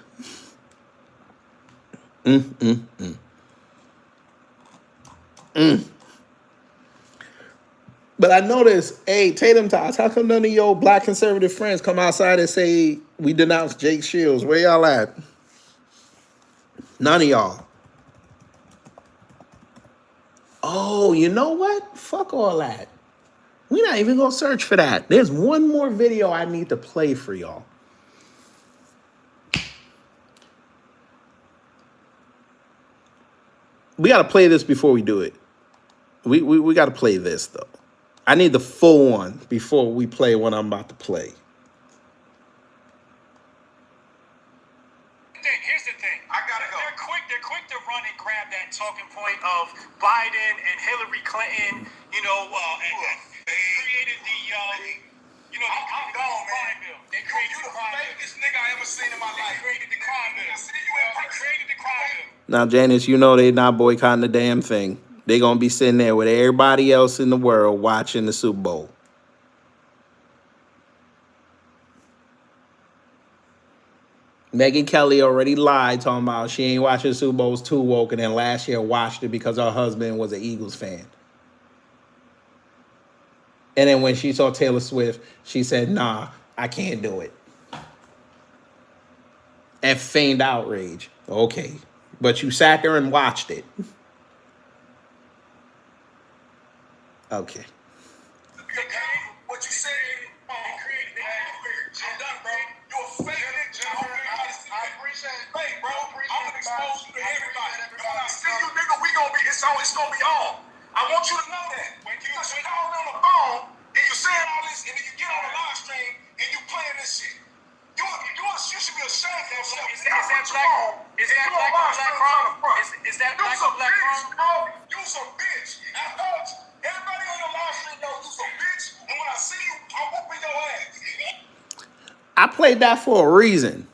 But I noticed, hey, Tatum Tots, how come none of your black conservative friends come outside and say we denounce Jake Shields? Where y'all at? None of y'all. Oh, you know what? Fuck all that. We're not even gonna search for that. There's one more video I need to play for y'all. We gotta play this before we do it. We gotta play this though. I need the full one before we play what I'm about to play. Here's the thing. I gotta go. They're quick to run and grab that talking point of Biden and Hillary Clinton. You know, and created the. You know, I'm gone, man. Bill. They created the fakest nigga I ever seen in my life. They created the crime bill. They created the crime bill. Now, Janice, you know they not boycotting the damn thing. They gonna be sitting there with everybody else in the world watching the Super Bowl. Megyn Kelly already lied, talking about she ain't watching the Super Bowl, was too woke, and then last year watched it because her husband was an Eagles fan. And then when she saw Taylor Swift, she said, nah, I can't do it. And feigned outrage. Okay. But you sat there and watched it. Okay. What you said, created the I'm done, bro. You a fake nigga. I appreciate it. Fake, bro. I'm gonna expose you to everybody. When I see you, nigga, it's gonna be on. I want you to know that. When you calling on the phone and you saying all this, and then you get on the live stream and you playing this shit. You should be ashamed of yourself. Is that black crime? Is that black crime? You's a bitch. I thought everybody on your live stream knows you's a bitch. And when I see you, I'm whooping your ass. I played that for a reason.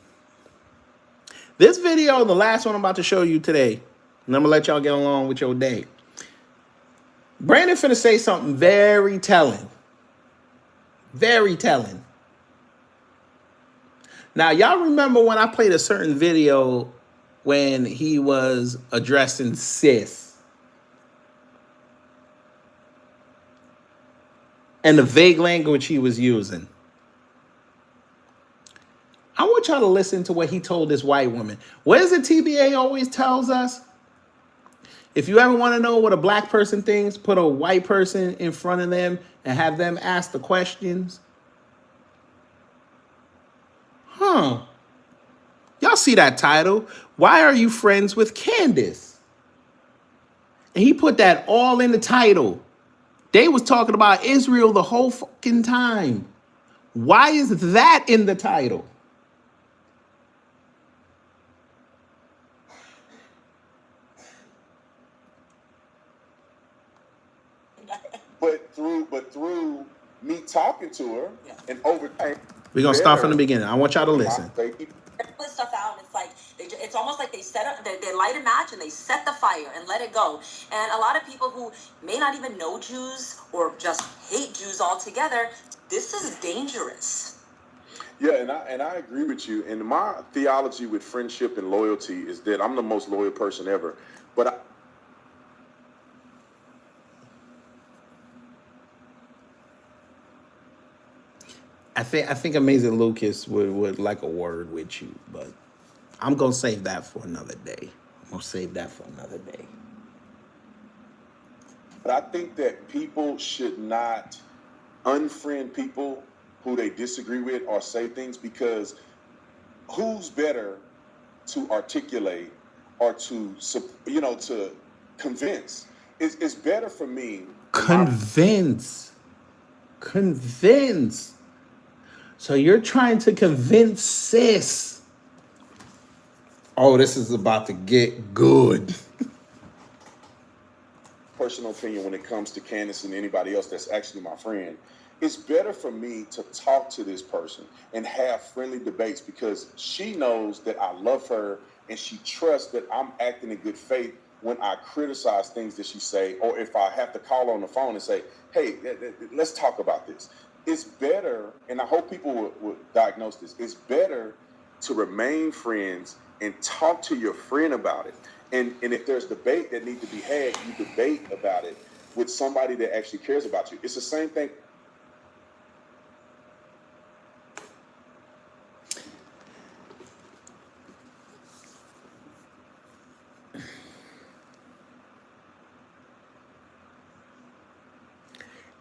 This video, the last one I'm about to show you today, and I'm gonna let y'all get along with your day. Brandon finna say something very telling. Very telling. Now, y'all remember when I played a certain video when he was addressing cis and the vague language he was using? I want y'all to listen to what he told this white woman. What is it TBA always tells us? If you ever want to know what a black person thinks, put a white person in front of them and have them ask the questions. Huh. Y'all see that title? Why are you friends with Candace? And he put that all in the title. They was talking about Israel the whole fucking time. Why is that in the title? But through me talking to her and over time, We're gonna start from the beginning. I want y'all to listen. Put stuff out, and it's like it's almost like they light a match and they set the fire and let it go. And a lot of people who may not even know Jews or just hate Jews altogether, this is dangerous. Yeah, and I agree with you. And my theology with friendship and loyalty is that I'm the most loyal person ever. But I think Amazing Lucas would like a word with you, but I'm gonna save that for another day. But I think that people should not unfriend people who they disagree with or say things, because who's better to articulate or to convince? It's better for me. Convince. So you're trying to convince sis. Oh, this is about to get good. Personal opinion when it comes to Candace and anybody else that's actually my friend. It's better for me to talk to this person and have friendly debates, because she knows that I love her and she trusts that I'm acting in good faith when I criticize things that she say, or if I have to call on the phone and say, hey, let's talk about this. It's better, and I hope people would diagnose this, it's better to remain friends and talk to your friend about it. And if there's debate that needs to be had, you debate about it with somebody that actually cares about you. It's the same thing.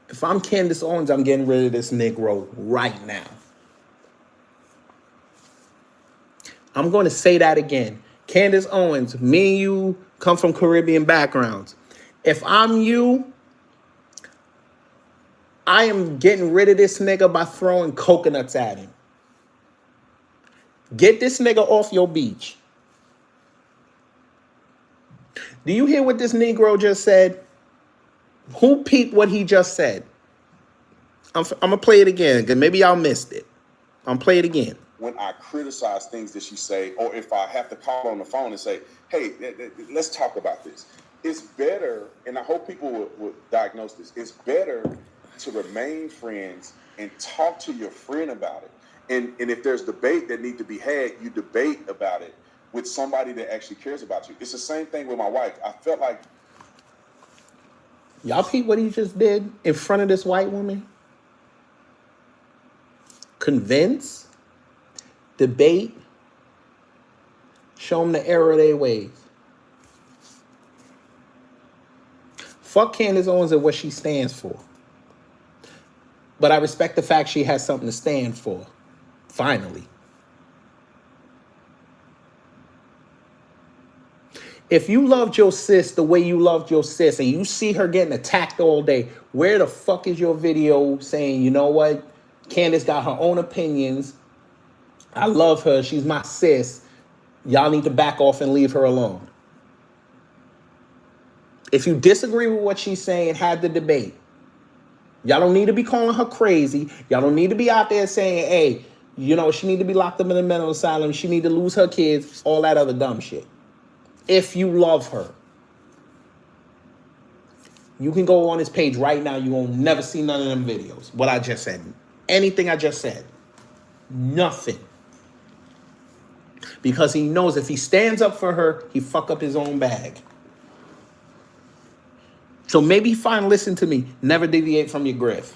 If I'm Candace Owens, I'm getting rid of this Negro right now. I'm going to say that again. Candace Owens, me and you come from Caribbean backgrounds. If I'm you, I am getting rid of this nigga by throwing coconuts at him. Get this nigga off your beach. Do you hear what this Negro just said? Who peeped what he just said? I'm going to play it again because maybe y'all missed it. I'm going to play it again. When I criticize things that she say, or if I have to call on the phone and say, hey, let's talk about this. It's better, and I hope people would diagnose this, it's better to remain friends and talk to your friend about it. And if there's debate that needs to be had, you debate about it with somebody that actually cares about you. It's the same thing with my wife. I felt like... Y'all peep what he just did in front of this white woman? Convince, debate, show them the error of their ways. Fuck Candace Owens and what she stands for. But I respect the fact she has something to stand for. Finally. If you loved your sis the way you loved your sis and you see her getting attacked all day, where the fuck is your video saying, you know what? Candace got her own opinions. I love her. She's my sis. Y'all need to back off and leave her alone. If you disagree with what she's saying, have the debate. Y'all don't need to be calling her crazy. Y'all don't need to be out there saying, hey, you know, she need to be locked up in a mental asylum. She need to lose her kids. All that other dumb shit. If you love her. You can go on his page right now. You won't never see none of them videos. What I just said. Anything I just said. Nothing. Because he knows if he stands up for her, he fuck up his own bag. So maybe fine, listen to me. Never deviate from your grift.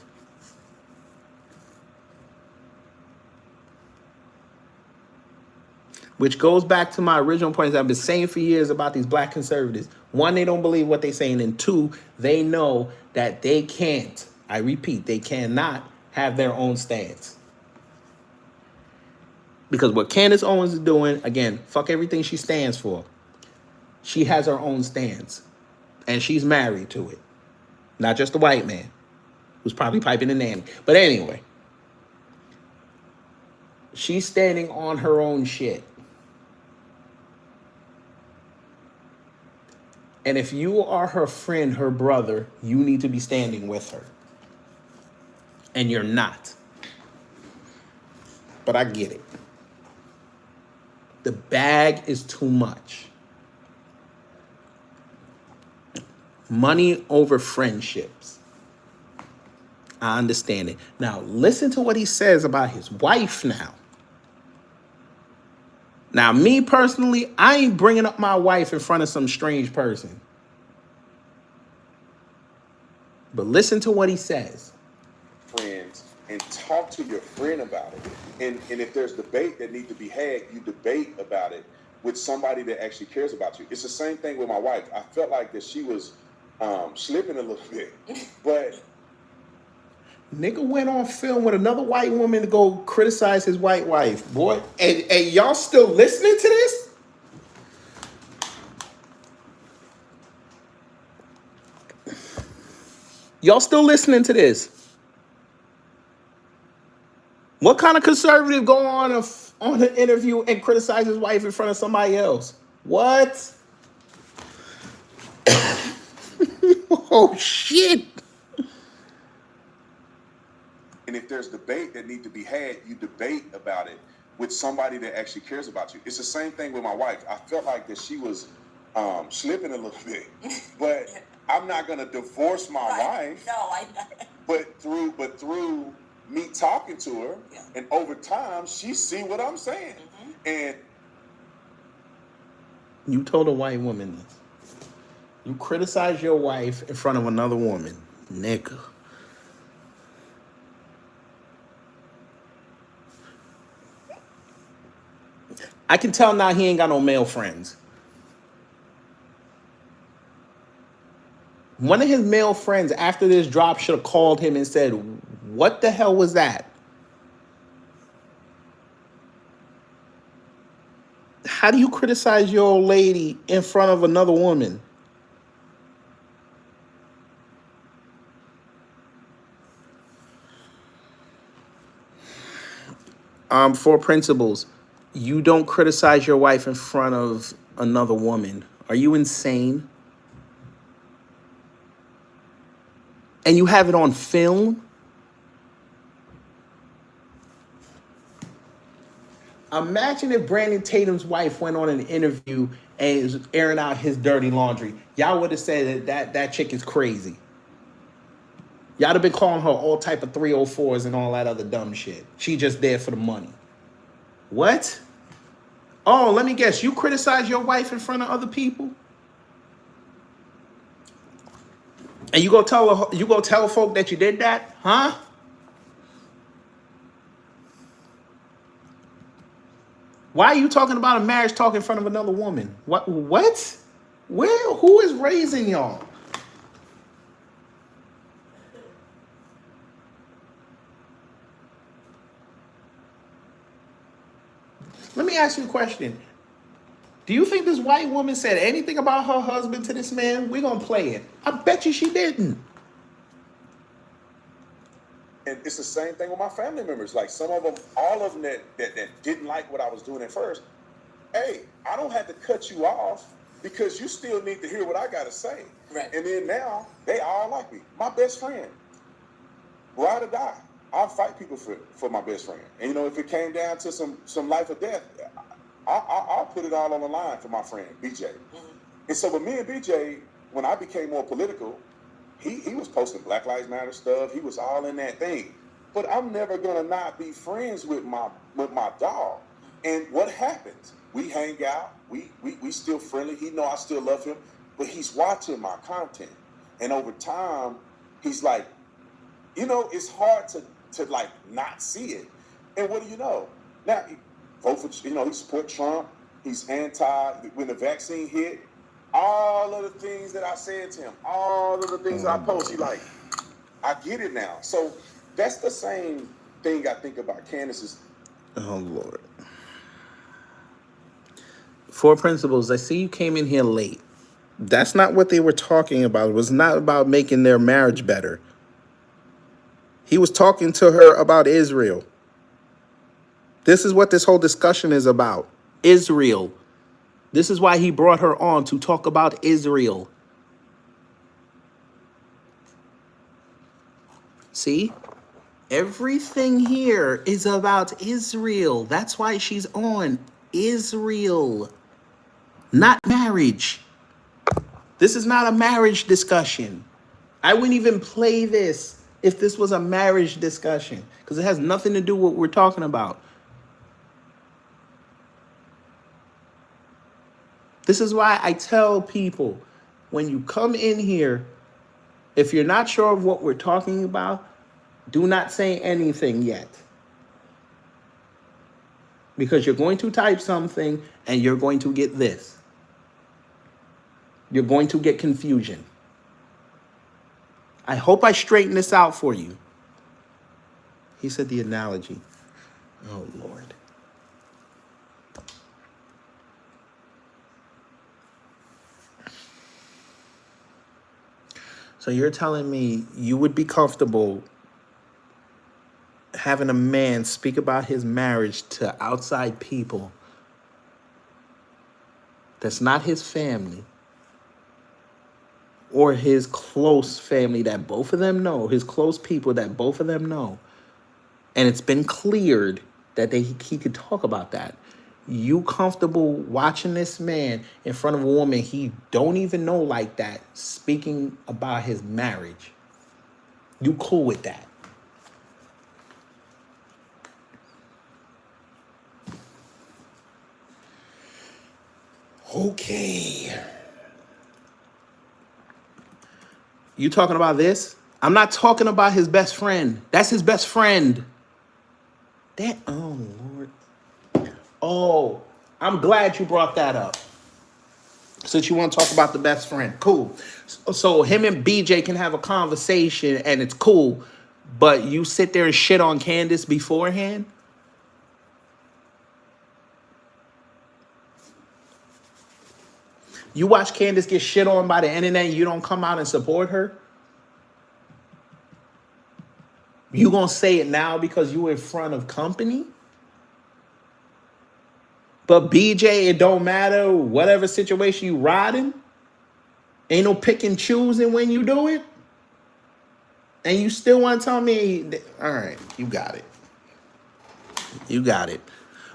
Which goes back to my original points I've been saying for years about these black conservatives. One, they don't believe what they're saying. And two, they know that they can't, I repeat, they cannot have their own stance. Because what Candace Owens is doing, again, fuck everything she stands for. She has her own stance. And she's married to it. Not just the white man, who's probably piping the nanny. But anyway, she's standing on her own shit. And if you are her friend, her brother, you need to be standing with her. And you're not. But I get it. The bag is too much. Money over friendships. I understand it. Now, listen to what he says about his wife now. Now, me personally, I ain't bringing up my wife in front of some strange person. But listen to what he says. Friends, and talk to your friend about it. And if there's debate that needs to be had, you debate about it with somebody that actually cares about you. It's the same thing with my wife. I felt like that she was slipping a little bit, but nigga went on film with another white woman to go criticize his white wife, boy. And y'all still listening to this? Y'all still listening to this? What kind of conservative go on an interview and criticize his wife in front of somebody else? What? Oh, shit. And if there's debate that needs to be had, you debate about it with somebody that actually cares about you. It's the same thing with my wife. I felt like that she was slipping a little bit, but I'm not gonna divorce my wife. No, I know. But through me talking to her, and over time, she see what I'm saying. And You told a white woman this. You criticize your wife in front of another woman. Nigga. I can tell now he ain't got no male friends. One of his male friends after this drop should have called him and said, what the hell was that? How do you criticize your old lady in front of another woman? For principles, you don't criticize your wife in front of another woman. Are you insane? And you have it on film? Imagine if Brandon Tatum's wife went on an interview and is airing out his dirty laundry. Y'all would have said that chick is crazy. Y'all have been calling her all type of 304s and all that other dumb shit. She just there for the money. What? Oh, let me guess. You criticize your wife in front of other people? And you go tell folk that you did that? Huh? Why are you talking about a marriage talk in front of another woman? What? Where? Who is raising y'all? Let me ask you a question. Do you think this white woman said anything about her husband to this man? We're going to play it. I bet you she didn't. And it's the same thing with my family members. Like some of them, all of them that didn't like what I was doing at first. Hey, I don't have to cut you off because you still need to hear what I got to say. Right. And then now they all like me. My best friend, ride or die. I'll fight people for my best friend. And you know, if it came down to some life or death, I'll put it all on the line for my friend BJ. And so with me and BJ, when I became more political, he was posting Black Lives Matter stuff. He was all in that thing. But I'm never gonna not be friends with my dog. And what happens? We hang out. We still friendly. He know I still love him. But he's watching my content. And over time, he's like, you know, it's hard to like not see it. And what do you know? Now, vote for, you know, he support Trump. He's anti, when the vaccine hit, all of the things that I said to him, all of the things I post, he like, I get it now. So that's the same thing I think about Candace's. Oh, Lord. Four principles. I see you came in here late. That's not what they were talking about. It was not about making their marriage better. He was talking to her about Israel. This is what this whole discussion is about. Israel. This is why he brought her on, to talk about Israel. See? Everything here is about Israel. That's why she's on Israel, not marriage. This is not a marriage discussion. I wouldn't even play this if this was a marriage discussion, because it has nothing to do with what we're talking about. This is why I tell people, when you come in here, if you're not sure of what we're talking about, do not say anything yet. Because you're going to type something and you're going to get this. You're going to get confusion. I hope I straighten this out for you. He said the analogy. Oh, Lord. So you're telling me you would be comfortable having a man speak about his marriage to outside people that's not his family or his close family that both of them know, his close people that both of them know, and it's been cleared that he could talk about that. You comfortable watching this man in front of a woman he don't even know like that speaking about his marriage? You cool with that? Okay. You talking about this? I'm not talking about his best friend. That's his best friend. That, oh Lord. Oh, I'm glad you brought that up. Since you want to talk about the best friend. Cool. So him and BJ can have a conversation and it's cool, but you sit there and shit on Candace beforehand? You watch Candace get shit on by the internet and you don't come out and support her? You gonna say it now because you in front of company? But BJ, it don't matter whatever situation you riding. Ain't no pick and choosing when you do it. And you still want to tell me, all right, you got it. You got it.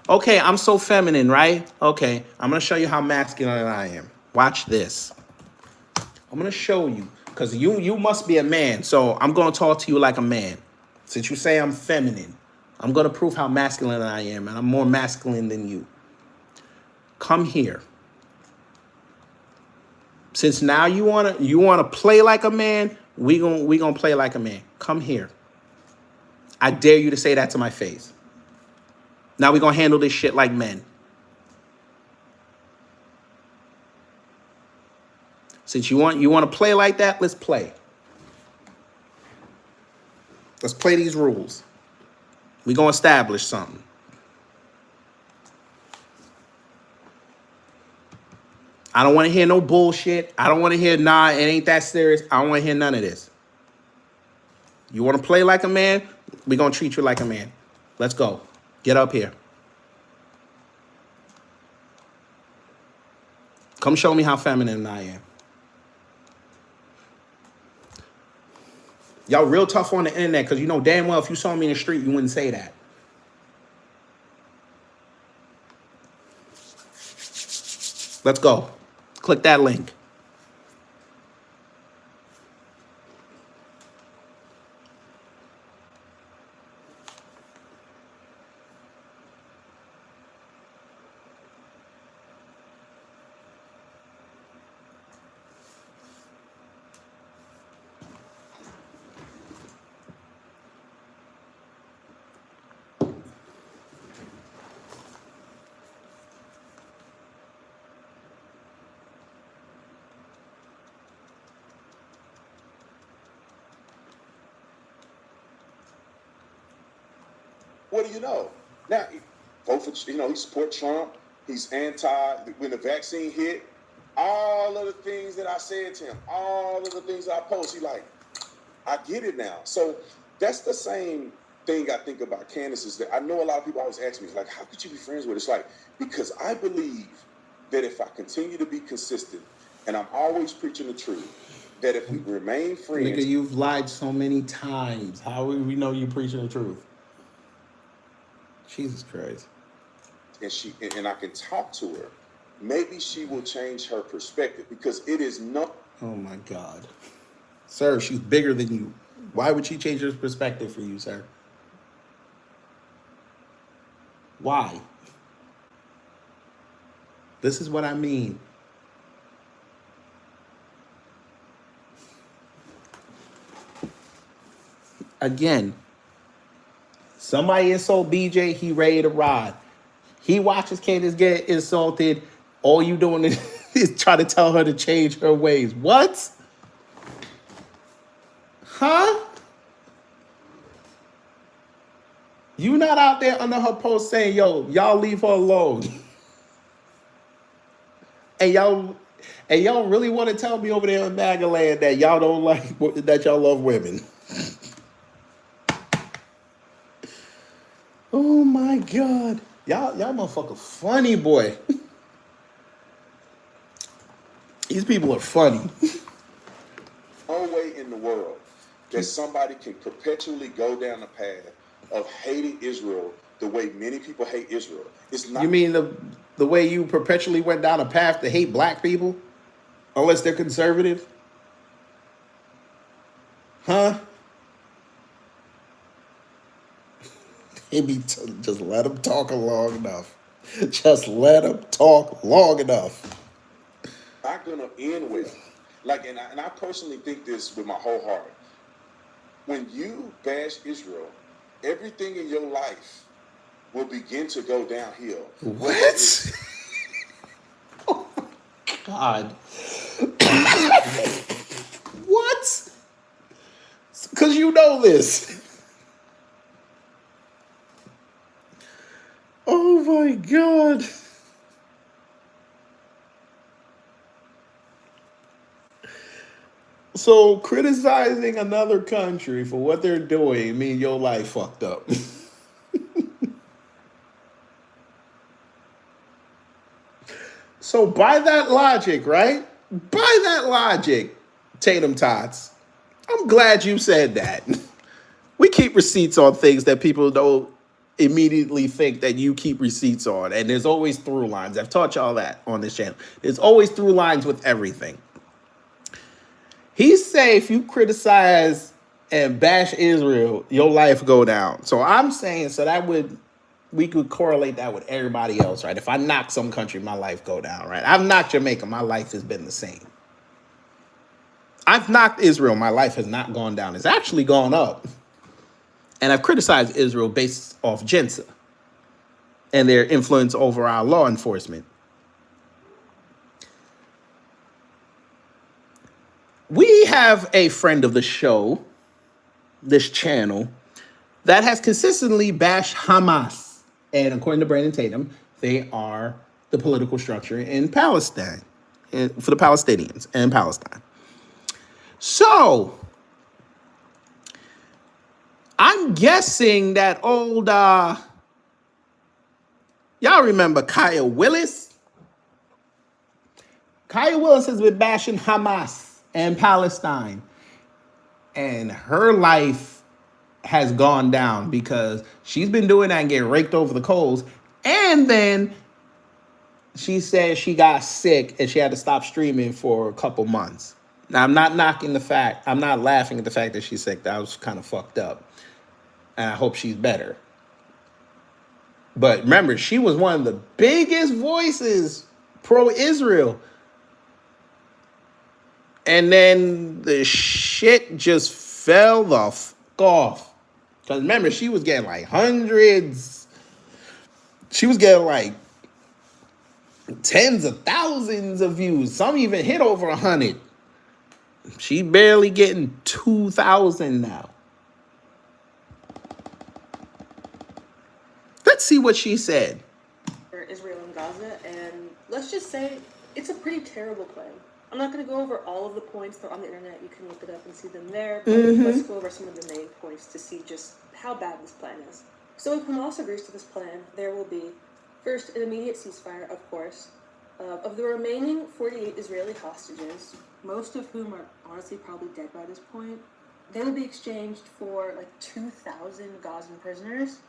Okay, I'm so feminine, right? Okay, I'm going to show you how masculine I am. Watch this. I'm going to show you, because you must be a man, so I'm going to talk to you like a man. Since you say I'm feminine, I'm going to prove how masculine I am, and I'm more masculine than you. Come here. Since now you wanna play like a man, we gonna play like a man. Come here. I dare you to say that to my face. Now we gonna handle this shit like men. Since you want to play like that, let's play. Let's play these rules. We gonna establish something. I don't want to hear no bullshit. I don't want to hear, nah, it ain't that serious. I don't want to hear none of this. You want to play like a man? We're going to treat you like a man. Let's go. Get up here. Come show me how feminine I am. Y'all real tough on the internet because you know damn well if you saw me in the street, you wouldn't say that. Let's go. Click that link. What do you know? Now, vote for, he support Trump. He's anti, when the vaccine hit, all of the things that I said to him, all of the things I post, he like, I get it now. So that's the same thing I think about Candace is that I know a lot of people always ask me, like, how could you be friends with her? It's like, because I believe that if I continue to be consistent and I'm always preaching the truth, that if we remain friends. Nigga, you've lied so many times. How will we know you're preaching the truth? Jesus Christ. And I can talk to her, maybe she will change her perspective because it is not. Oh my God. Sir, she's bigger than you. Why would she change her perspective for you, sir? Why? This is what I mean. Again, somebody insult BJ, he ready to ride. He watches Candace get insulted. All you doing is try to tell her to change her ways. What? Huh? You not out there under her post saying, yo, y'all leave her alone. And y'all really want to tell me over there in MAGA land that y'all don't like, that y'all love women. Oh my God. Y'all motherfucker funny, boy. These people are funny. No way in the world that somebody can perpetually go down the path of hating Israel the way many people hate Israel. It's not. You mean the way you perpetually went down a path to hate black people, unless they're conservative? Huh? Maybe just let them talk long enough. Just let them talk long enough. Not gonna end well. Like, and I personally think this with my whole heart. When you bash Israel, everything in your life will begin to go downhill. What? Oh my God. What? Because you know this. Oh my God. So criticizing another country for what they're doing mean your life fucked up. So by that logic, right? By that logic, Tatum Tots, I'm glad you said that. We keep receipts on things that people don't immediately think that you keep receipts on. And there's always through lines. I've taught y'all that on this channel. There's always through lines with everything. He say if you criticize and bash Israel, your life go down. So I'm saying, so that we could correlate that with everybody else, right? If I knock some country, my life go down, right? I've knocked Jamaica, my life has been the same. I've knocked Israel, my life has not gone down. It's actually gone up. And I've criticized Israel based off Jinsa and their influence over our law enforcement. We have a friend of the show, this channel, that has consistently bashed Hamas. And according to Brandon Tatum, they are the political structure in Palestine, for the Palestinians and Palestine. So, I'm guessing that old, y'all remember Kaya Willis? Kaya Willis has been bashing Hamas and Palestine. And her life has gone down because she's been doing that and getting raked over the coals. And then she said she got sick and she had to stop streaming for a couple months. Now, I'm not knocking the fact, I'm not laughing at the fact that she's sick. That was kind of fucked up. And I hope she's better. But remember, she was one of the biggest voices pro-Israel. And then the shit just fell the fuck off. Because remember, she was getting like hundreds. She was getting like tens of thousands of views. Some even hit over 100. She barely getting 2,000 now. Let's see what she said. For Israel and Gaza, and let's just say it's a pretty terrible plan. I'm not going to go over all of the points. They're on the internet. You can look it up and see them there. But let's go over some of the main points to see just how bad this plan is. So if Hamas agrees to this plan, there will be, first, an immediate ceasefire, of course. Of the remaining 48 Israeli hostages, most of whom are honestly probably dead by this point, they will be exchanged for like 2,000 Gazan prisoners.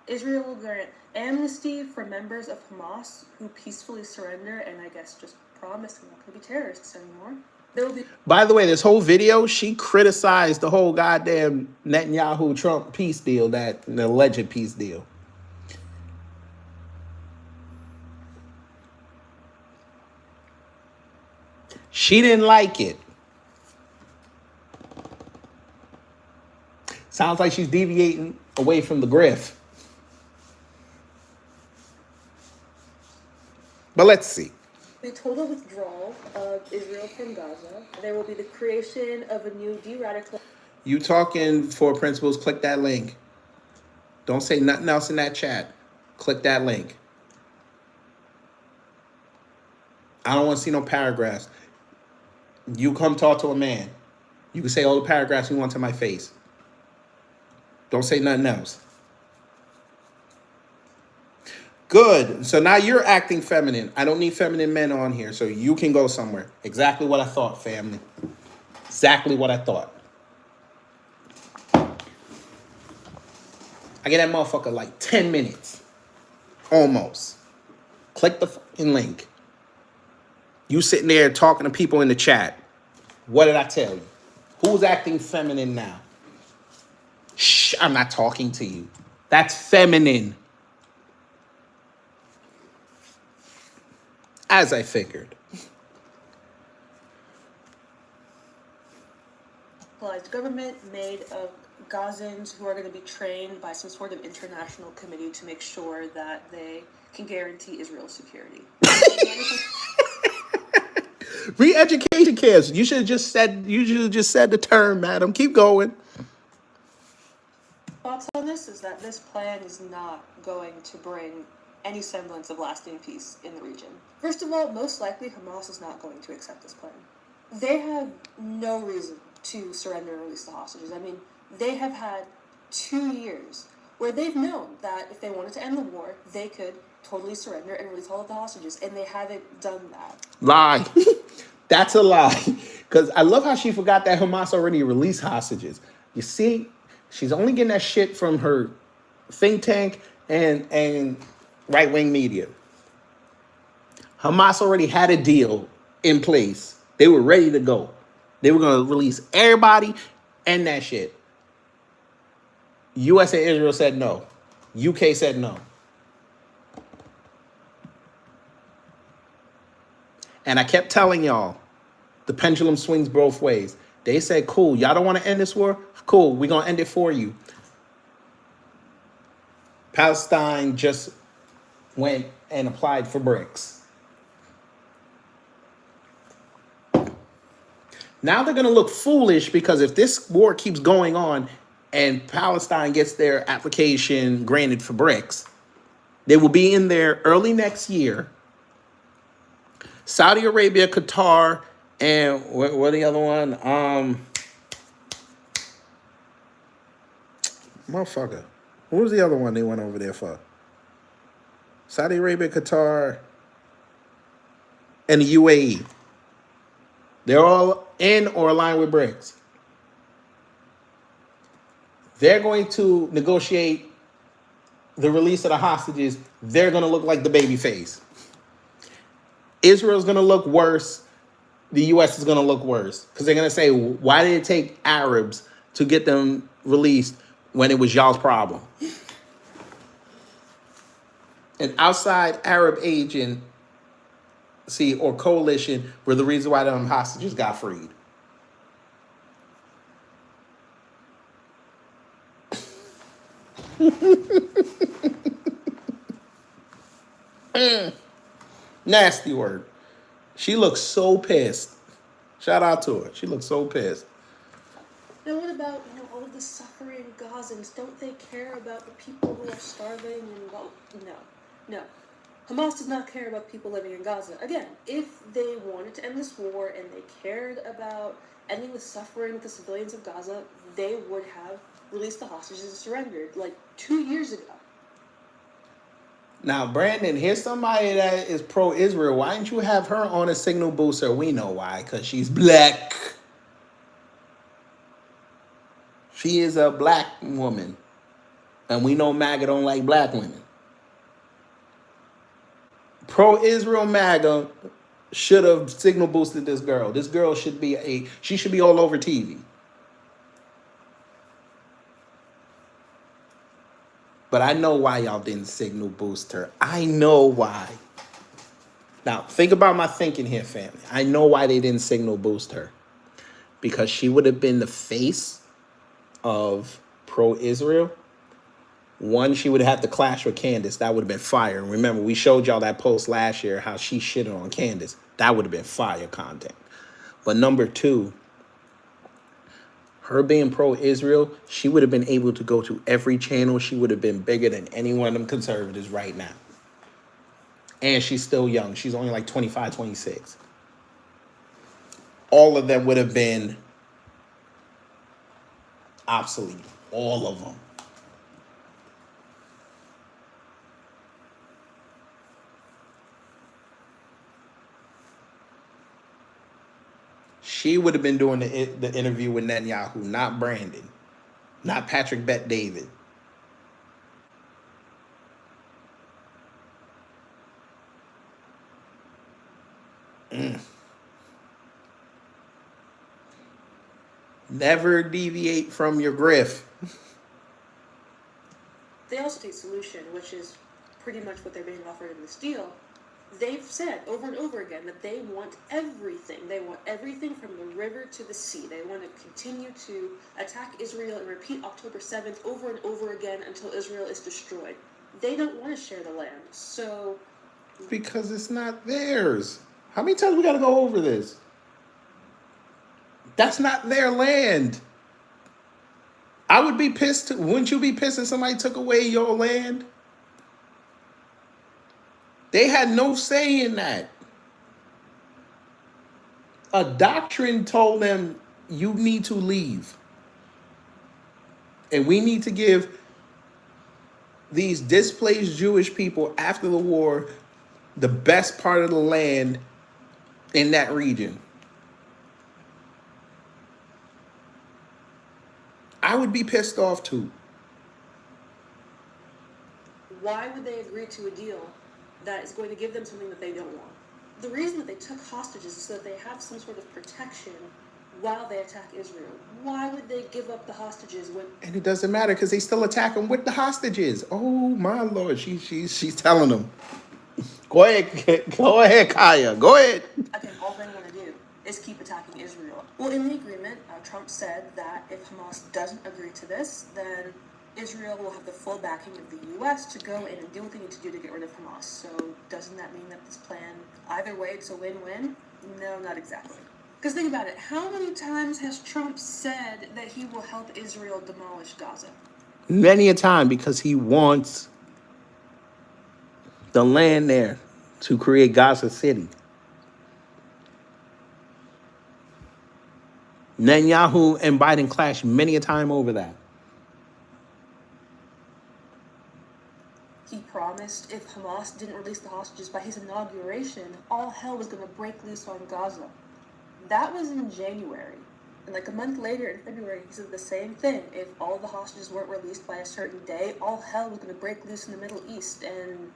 Israel will grant amnesty for members of Hamas who peacefully surrender and I guess just promise they're not going to be terrorists anymore. There will be. By the way, this whole video, she criticized the whole goddamn Netanyahu-Trump peace deal, that the alleged peace deal. She didn't like it. Sounds like she's deviating away from the grift. But let's see. The total withdrawal of Israel from Gaza. There will be the creation of a new de-radicalization. You talking for principles, click that link. Don't say nothing else in that chat. Click that link. I don't want to see no paragraphs. You come talk to a man. You can say all the paragraphs you want to my face. Don't say nothing else. Good. So now you're acting feminine. I don't need feminine men on here, so you can go somewhere. Exactly what I thought, family. Exactly what I thought. I get that motherfucker like 10 minutes. Almost. Click the fucking link. You sitting there talking to people in the chat. What did I tell you? Who's acting feminine now? Shh, I'm not talking to you. That's feminine. As I figured. The government made of Gazans who are going to be trained by some sort of international committee to make sure that they can guarantee Israel's security. Re-education camps. You should have just said the term, madam. Keep going. Thoughts on this is that this plan is not going to bring any semblance of lasting peace in the region. First of all, most likely Hamas is not going to accept this plan. They have no reason to surrender and release the hostages. I mean, they have had 2 years where they've known that if they wanted to end the war, they could totally surrender and release all of the hostages, and they haven't done that. Lie. That's a lie. Because I love how she forgot that Hamas already released hostages. You see, she's only getting that shit from her think tank and right-wing media. Hamas already had a deal in place. They were ready to go. They were going to release everybody and that shit. US and Israel said no. UK said no. And I kept telling y'all, the pendulum swings both ways. They said, cool, y'all don't want to end this war? Cool, we're going to end it for you. Palestine just went and applied for BRICS. Now they're going to look foolish because if this war keeps going on and Palestine gets their application granted for BRICS, they will be in there early next year. Saudi Arabia, Qatar, and what the other one? Motherfucker. What was the other one they went over there for? Saudi Arabia, Qatar, and the UAE. They're all in or aligned with BRICS. They're going to negotiate the release of the hostages. They're going to look like the baby face. Israel's going to look worse. The U.S. is going to look worse. Because they're going to say, why did it take Arabs to get them released when it was y'all's problem? An outside Arab agency or coalition were the reason why them hostages got freed. Nasty word. She looks so pissed. Shout out to her. She looks so pissed. Now what about, all of the suffering Gazans? Don't they care about the people who are starving and No. Hamas does not care about people living in Gaza. Again, if they wanted to end this war and they cared about ending the suffering of the civilians of Gaza, they would have released the hostages and surrendered, 2 years ago. Now, Brandon, here's somebody that is pro-Israel. Why didn't you have her on a signal booster? We know why, because she's black. She is a black woman. And we know MAGA don't like black women. Pro-Israel MAGA should have signal boosted this girl. This girl should be she should be all over TV. But I know why y'all didn't signal boost her. I know why. Now, think about my thinking here, family. I know why they didn't signal boost her. Because she would have been the face of pro-Israel. One, she would have had to clash with Candace. That would have been fire. And remember, we showed y'all that post last year, how she shitted on Candace. That would have been fire content. But number two, her being pro-Israel, she would have been able to go to every channel. She would have been bigger than any one of them conservatives right now. And she's still young. She's only like 25, 26. All of them would have been obsolete. All of them. She would have been doing the interview with Netanyahu, not Brandon, not Patrick Bet David. Never deviate from your grift. They also take solution, which is pretty much what they're being offered in this deal. They've said over and over again that they want everything. They want everything from the river to the sea. They want to continue to attack Israel and repeat October 7th over and over again until Israel is destroyed. They don't want to share the land. So Because it's not theirs. How many times we got to go over this? That's not their land. I would be pissed. Wouldn't you be pissed if somebody took away your land? They had no say in that. A doctrine told them you need to leave. And we need to give these displaced Jewish people after the war the best part of the land in that region. I would be pissed off too. why would they agree to a deal that is going to give them something that they don't want? The reason that they took hostages is so that they have some sort of protection while they attack Israel. Why would they give up the hostages when... And it doesn't matter because they still attack them with the hostages. Oh my Lord, she's telling them. Go ahead, Kaya. Go ahead. Again, all they want to do is keep attacking Israel. Well, in the agreement, Trump said that if Hamas doesn't agree to this, then Israel will have the full backing of the U.S. to go in and do what they need to do to get rid of Hamas. So doesn't that mean that this plan, either way, it's a win-win? No, not exactly. Because think about it, how many times has Trump said that he will help Israel demolish Gaza? Many a time because he wants the land there to create Gaza City. Netanyahu and Biden clashed many a time over that. He promised if Hamas didn't release the hostages by his inauguration, all hell was going to break loose on Gaza. That was in January. And like a month later, in February, he said the same thing. If all the hostages weren't released by a certain day, all hell was going to break loose in the Middle East. And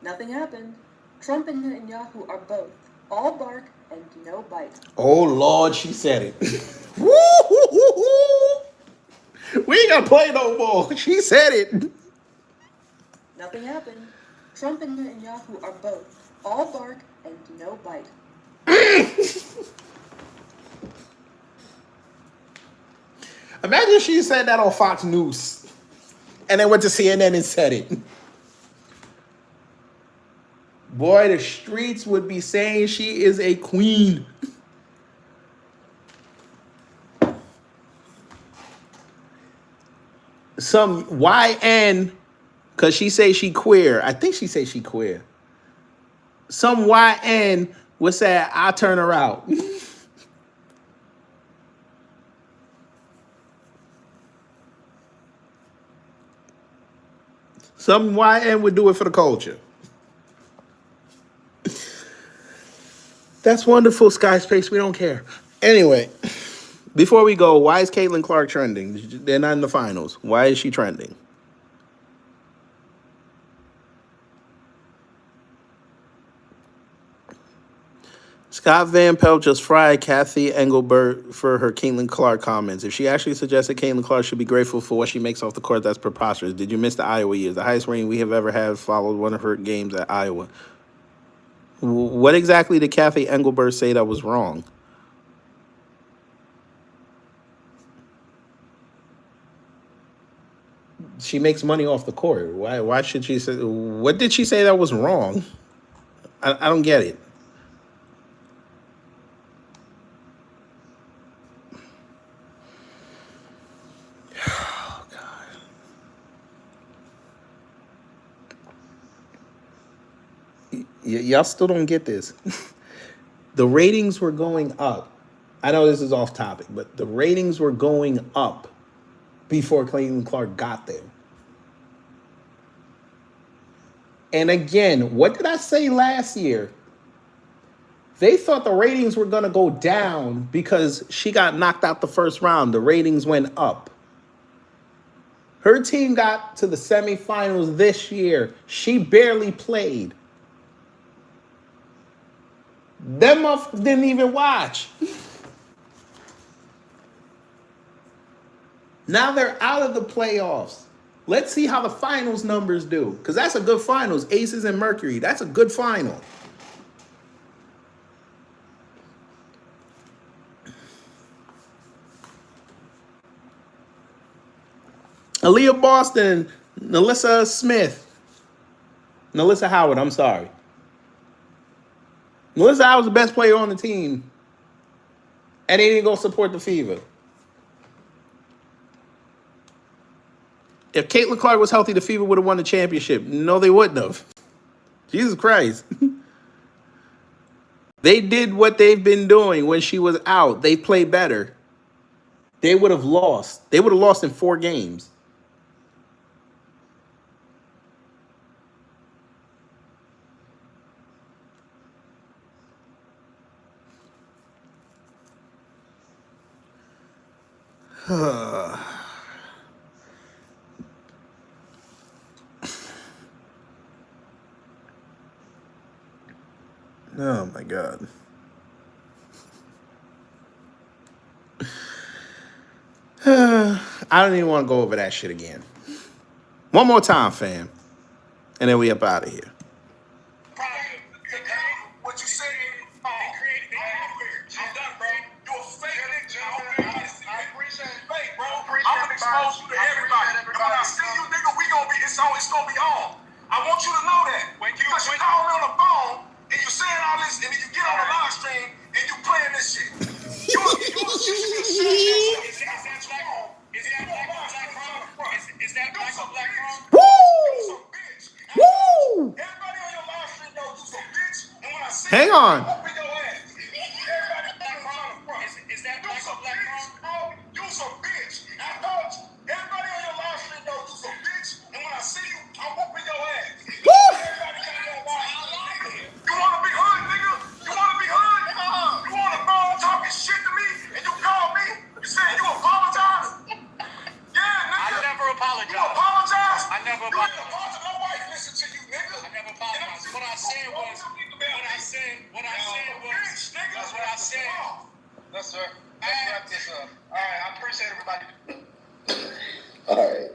nothing happened. Trump and Netanyahu are both all bark and no bite. Oh, Lord, she said it. We ain't got to play no more. She said it. Nothing happened. Trump and Netanyahu are both all bark and no bite. Imagine she said that on Fox News and then went to CNN and said it. Boy, the streets would be saying she is a queen. Some YN, because she say she queer. I think she say she queer. Some YN would say, I'll turn her out. Some YN would do it for the culture. That's wonderful, Sky Space. We don't care. Anyway, before we go, why is Caitlin Clark trending? They're not in the finals. Why is she trending? Scott Van Pelt just fried Kathy Engelbert for her Caitlin Clark comments. If she actually suggested Caitlin Clark should be grateful for what she makes off the court, that's preposterous. Did you miss the Iowa years? The highest rating we have ever had followed one of her games at Iowa. What exactly did Kathy Engelbert say that was wrong? She makes money off the court. Why should she say? What did she say that was wrong? I don't get it. Oh, God. Y'all still don't get this. The ratings were going up. I know this is off topic, but the ratings were going up before Caitlin Clark got there. And again, what did I say last year? They thought the ratings were going to go down because she got knocked out the first round. The ratings went up. Her team got to the semifinals this year. She barely played. Them motherfuckers didn't even watch. Now they're out of the playoffs. Let's see how the finals numbers do. Because that's a good finals. Aces and Mercury. That's a good final. Aaliyah Boston, Nalissa Smith. Nalissa Howard, I'm sorry. Nalissa Howard's the best player on the team. And they didn't go support the Fever. If Caitlin Clark was healthy, the Fever would have won the championship. No, they wouldn't have. Jesus Christ. They did what they've been doing when she was out. They played better. They would have lost. They would have lost in 4 games. Oh my God. I don't even want to go over that shit again. One more time, fam. And then we up out of here. What you said, I'm done, bro. You a fake nigga. I appreciate it. Fake, bro. I'm gonna expose you to everybody. And when I see you, nigga, it's gonna be on. I want you to know that. Because you call me on the phone and you saying all this, and then you get on the live stream and you playing this shit. You Is that black on black crime? Woo! Woo! Everybody on your live stream knows you's a bitch. And when I see Hang you, on. I'll beat your ass. Everybody black crime. Is that black on black crime? You's a bitch. I told you. Everybody on your live stream knows you's a bitch. And when I see you, I'm whooping your ass. Woo! Everybody got your life. You wanna be hood, nigga? You wanna be hood? You on the phone talking shit to me and you call me? You saying you apologize? Yeah, nigga. I never apologize. You apologize? I never apologize. My wife listen to you, nigga. I never apologized. What I said was. That's what I said. Yes, sir. Let's wrap this up. All right, I appreciate everybody. All right.